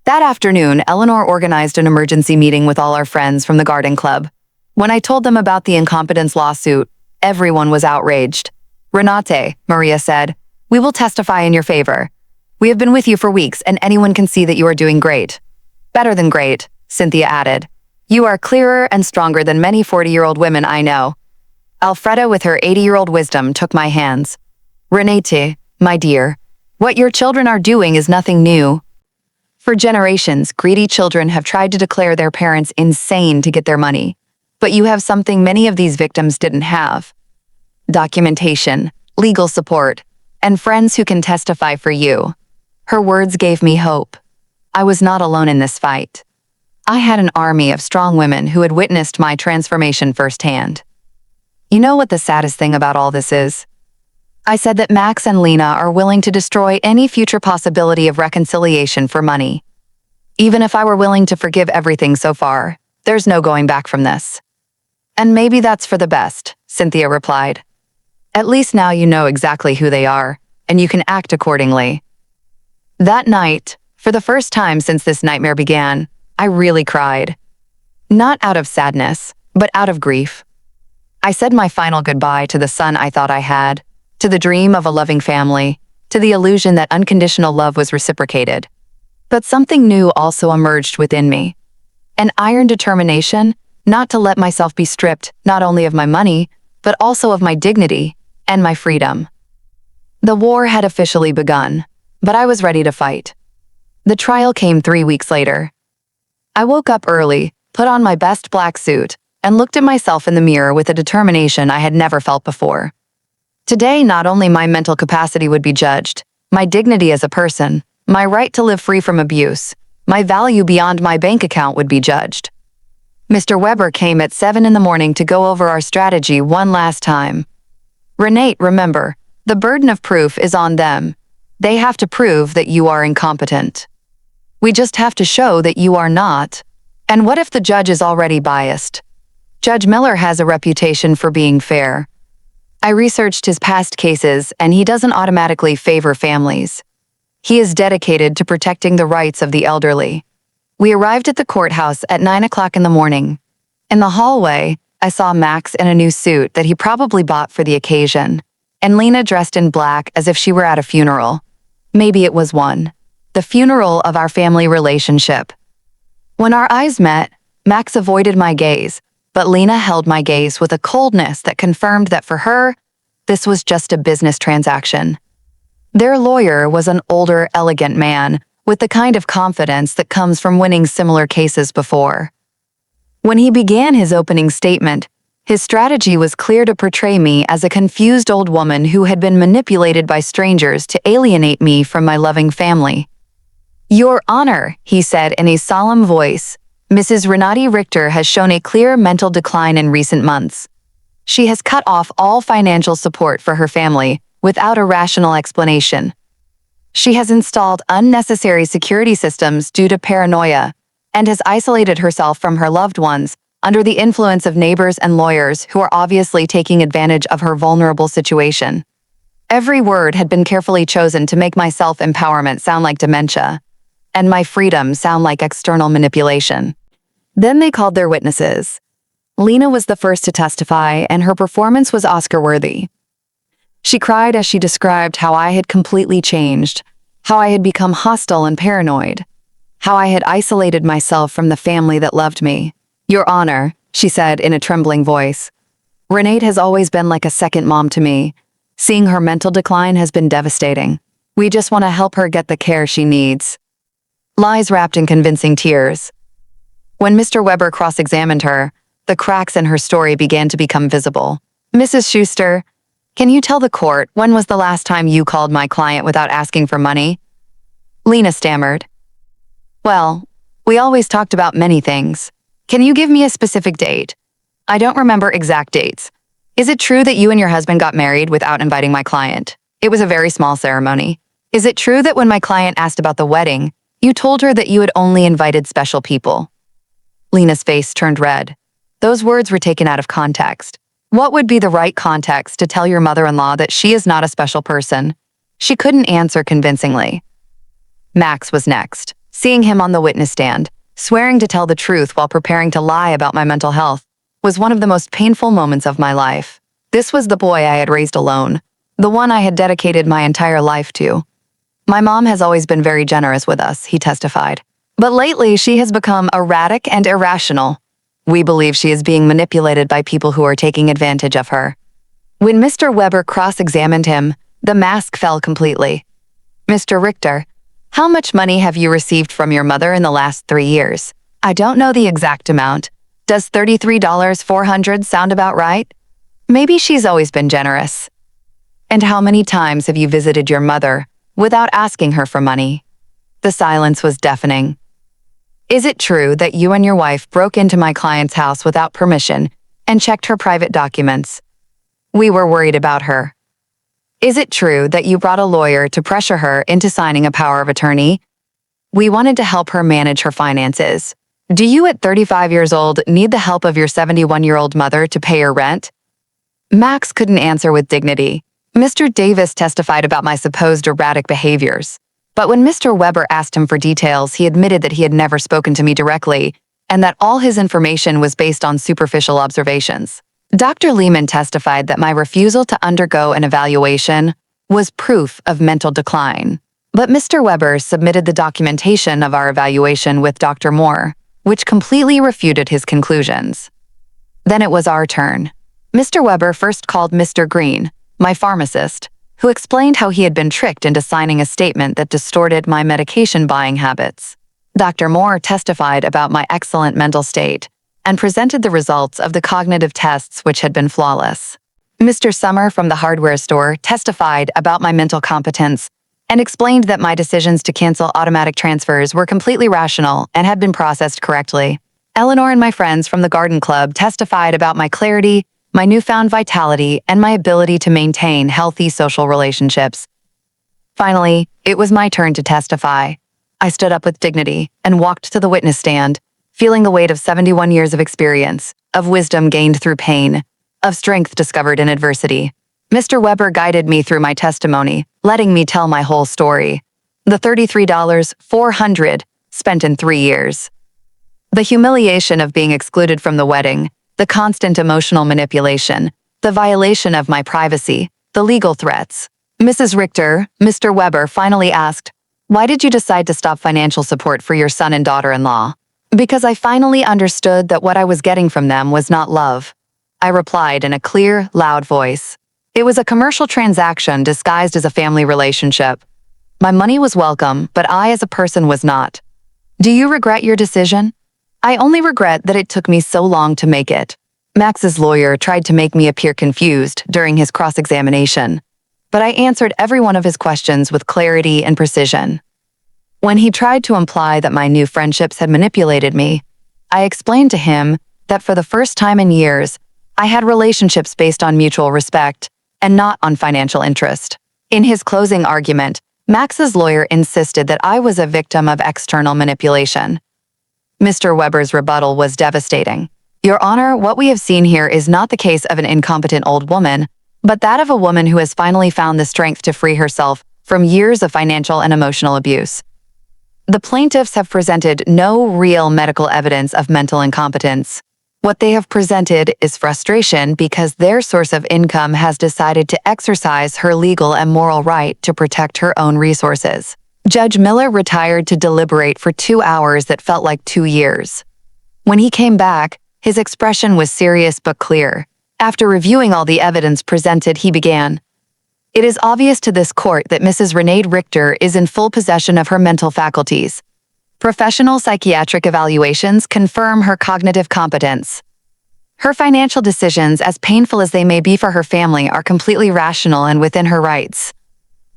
That afternoon, Eleanor organized an emergency meeting with all our friends from the garden club. When I told them about the incompetence lawsuit, everyone was outraged. Renate, Maria said, we will testify in your favor. We have been with you for weeks and anyone can see that you are doing great. Better than great, Cynthia added. You are clearer and stronger than many 40-year-old women I know. Alfreda, with her 80-year-old wisdom, took my hands. Renate, my dear, what your children are doing is nothing new. For generations, greedy children have tried to declare their parents insane to get their money. But you have something many of these victims didn't have. Documentation, legal support, and friends who can testify for you. Her words gave me hope. I was not alone in this fight. I had an army of strong women who had witnessed my transformation firsthand. You know what the saddest thing about all this is? I said that Max and Lena are willing to destroy any future possibility of reconciliation for money. Even if I were willing to forgive everything so far, there's no going back from this. And maybe that's for the best, Cynthia replied. At least now you know exactly who they are, and you can act accordingly. That night, for the first time since this nightmare began, I really cried. Not out of sadness, but out of grief. I said my final goodbye to the son I thought I had, to the dream of a loving family, to the illusion that unconditional love was reciprocated. But something new also emerged within me. An iron determination not to let myself be stripped not only of my money, but also of my dignity and my freedom. The war had officially begun, but I was ready to fight. The trial came 3 weeks later. I woke up early, put on my best black suit, and looked at myself in the mirror with a determination I had never felt before. Today, not only my mental capacity would be judged, my dignity as a person, my right to live free from abuse, my value beyond my bank account would be judged. Mr. Weber came at 7 in the morning to go over our strategy one last time. Renate, remember, the burden of proof is on them. They have to prove that you are incompetent. We just have to show that you are not. And what if the judge is already biased? Judge Miller has a reputation for being fair. I researched his past cases, and he doesn't automatically favor families. He is dedicated to protecting the rights of the elderly. We arrived at the courthouse at 9 o'clock in the morning. In the hallway, I saw Max in a new suit that he probably bought for the occasion, and Lena dressed in black as if she were at a funeral. Maybe it was one. The funeral of our family relationship. When our eyes met, Max avoided my gaze, but Lena held my gaze with a coldness that confirmed that for her, this was just a business transaction. Their lawyer was an older, elegant man with the kind of confidence that comes from winning similar cases before. When he began his opening statement, his strategy was clear to portray me as a confused old woman who had been manipulated by strangers to alienate me from my loving family. Your Honor, he said in a solemn voice, Mrs. Renati Richter has shown a clear mental decline in recent months. She has cut off all financial support for her family without a rational explanation. She has installed unnecessary security systems due to paranoia and has isolated herself from her loved ones under the influence of neighbors and lawyers who are obviously taking advantage of her vulnerable situation. Every word had been carefully chosen to make my self-empowerment sound like dementia, and my freedom sound like external manipulation. Then they called their witnesses. Lena was the first to testify, and her performance was Oscar-worthy. She cried as she described how I had completely changed, how I had become hostile and paranoid, how I had isolated myself from the family that loved me. Your Honor, she said in a trembling voice, Renate has always been like a second mom to me. Seeing her mental decline has been devastating. We just want to help her get the care she needs. Lies wrapped in convincing tears. When Mr. Weber cross-examined her, the cracks in her story began to become visible. Mrs. Schuster, can you tell the court when was the last time you called my client without asking for money? Lena stammered. Well, we always talked about many things. Can you give me a specific date? I don't remember exact dates. Is it true that you and your husband got married without inviting my client? It was a very small ceremony. Is it true that when my client asked about the wedding, you told her that you had only invited special people? Lena's face turned red. Those words were taken out of context. What would be the right context to tell your mother-in-law that she is not a special person? She couldn't answer convincingly. Max was next. Seeing him on the witness stand, swearing to tell the truth while preparing to lie about my mental health, was one of the most painful moments of my life. This was the boy I had raised alone, the one I had dedicated my entire life to. My mom has always been very generous with us, he testified. But lately, she has become erratic and irrational. We believe she is being manipulated by people who are taking advantage of her. When Mr. Weber cross-examined him, the mask fell completely. Mr. Richter, how much money have you received from your mother in the last 3 years? I don't know the exact amount. Does $33,400 sound about right? Maybe she's always been generous. And how many times have you visited your mother without asking her for money? The silence was deafening. Is it true that you and your wife broke into my client's house without permission and checked her private documents? We were worried about her. Is it true that you brought a lawyer to pressure her into signing a power of attorney? We wanted to help her manage her finances. Do you at 35 years old need the help of your 71-year-old mother to pay your rent? Max couldn't answer with dignity. Mr. Davis testified about my supposed erratic behaviors. But when Mr. Weber asked him for details, he admitted that he had never spoken to me directly and that all his information was based on superficial observations. Dr. Lehman testified that my refusal to undergo an evaluation was proof of mental decline. But Mr. Weber submitted the documentation of our evaluation with Dr. Moore, which completely refuted his conclusions. Then it was our turn. Mr. Weber first called Mr. Green, my pharmacist, who explained how he had been tricked into signing a statement that distorted my medication buying habits. Dr. Moore testified about my excellent mental state and presented the results of the cognitive tests which had been flawless. Mr. Summer from the hardware store testified about my mental competence and explained that my decisions to cancel automatic transfers were completely rational and had been processed correctly. Eleanor and my friends from the garden club testified about my clarity, my newfound vitality, and my ability to maintain healthy social relationships. Finally, it was my turn to testify. I stood up with dignity and walked to the witness stand, feeling the weight of 71 years of experience, of wisdom gained through pain, of strength discovered in adversity. Mr. Weber guided me through my testimony, letting me tell my whole story. The $33,400 spent in 3 years. The humiliation of being excluded from the wedding, the constant emotional manipulation, the violation of my privacy, the legal threats. Mrs. Richter, Mr. Weber finally asked, "Why did you decide to stop financial support for your son and daughter-in-law?" "Because I finally understood that what I was getting from them was not love," I replied in a clear, loud voice. It was a commercial transaction disguised as a family relationship. My money was welcome, but I as a person was not. Do you regret your decision? I only regret that it took me so long to make it. Max's lawyer tried to make me appear confused during his cross-examination, but I answered every one of his questions with clarity and precision. When he tried to imply that my new friendships had manipulated me, I explained to him that for the first time in years, I had relationships based on mutual respect and not on financial interest. In his closing argument, Max's lawyer insisted that I was a victim of external manipulation. Mr. Weber's rebuttal was devastating. Your Honor, what we have seen here is not the case of an incompetent old woman, but that of a woman who has finally found the strength to free herself from years of financial and emotional abuse. The plaintiffs have presented no real medical evidence of mental incompetence. What they have presented is frustration because their source of income has decided to exercise her legal and moral right to protect her own resources. Judge Miller retired to deliberate for 2 hours that felt like 2 years. When he came back, his expression was serious but clear. After reviewing all the evidence presented, he began, "It is obvious to this court that Mrs. Renee Richter is in full possession of her mental faculties. Professional psychiatric evaluations confirm her cognitive competence. Her financial decisions, as painful as they may be for her family, are completely rational and within her rights."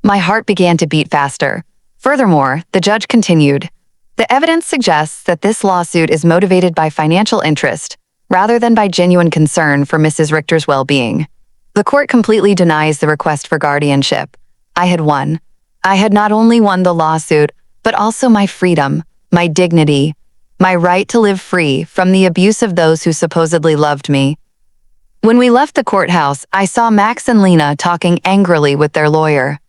My heart began to beat faster. Furthermore, the judge continued, "The evidence suggests that this lawsuit is motivated by financial interest, rather than by genuine concern for Mrs. Richter's well-being. The court completely denies the request for guardianship. I had won. I had not only won the lawsuit, but also my freedom, my dignity, my right to live free from the abuse of those who supposedly loved me." When we left the courthouse, I saw Max and Lena talking angrily with their lawyer.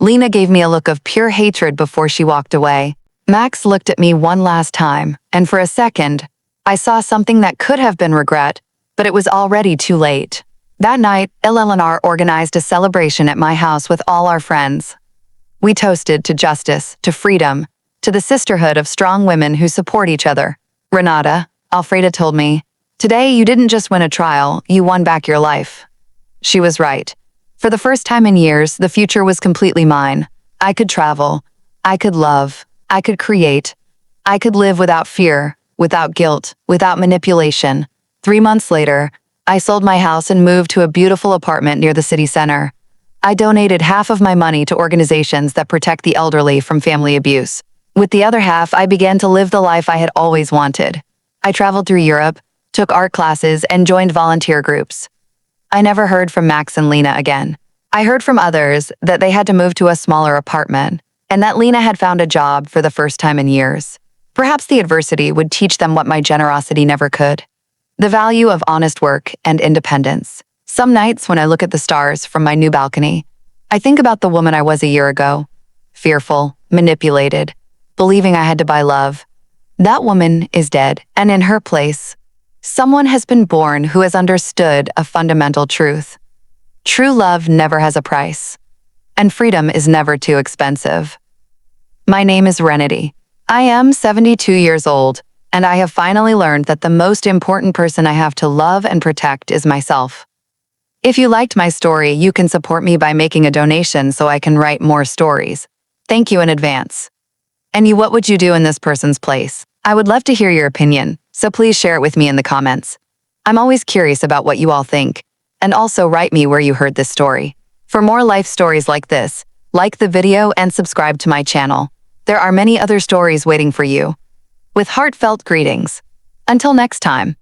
Lena gave me a look of pure hatred before she walked away. Max looked at me one last time, and for a second, I saw something that could have been regret, but it was already too late. That night, Eleanor organized a celebration at my house with all our friends. We toasted to justice, to freedom, to the sisterhood of strong women who support each other. "Renata," Alfreda told me, "today you didn't just win a trial, you won back your life." She was right. For the first time in years, the future was completely mine. I could travel. I could love. I could create. I could live without fear, without guilt, without manipulation. 3 months later, I sold my house and moved to a beautiful apartment near the city center. I donated half of my money to organizations that protect the elderly from family abuse. With the other half, I began to live the life I had always wanted. I traveled through Europe, took art classes, and joined volunteer groups. I never heard from Max and Lena again. I heard from others that they had to move to a smaller apartment, and that Lena had found a job for the first time in years. Perhaps the adversity would teach them what my generosity never could: the value of honest work and independence. Some nights when I look at the stars from my new balcony, I think about the woman I was a year ago, fearful, manipulated, believing I had to buy love. That woman is dead, and in her place, someone has been born who has understood a fundamental truth. True love never has a price, and freedom is never too expensive. My name is Renity. I am 72 years old, and I have finally learned that the most important person I have to love and protect is myself. If you liked my story, you can support me by making a donation so I can write more stories. Thank you in advance. And you, what would you do in this person's place? I would love to hear your opinion, so please share it with me in the comments. I'm always curious about what you all think, and also write me where you heard this story. For more life stories like this, like the video and subscribe to my channel. There are many other stories waiting for you. With heartfelt greetings. Until next time.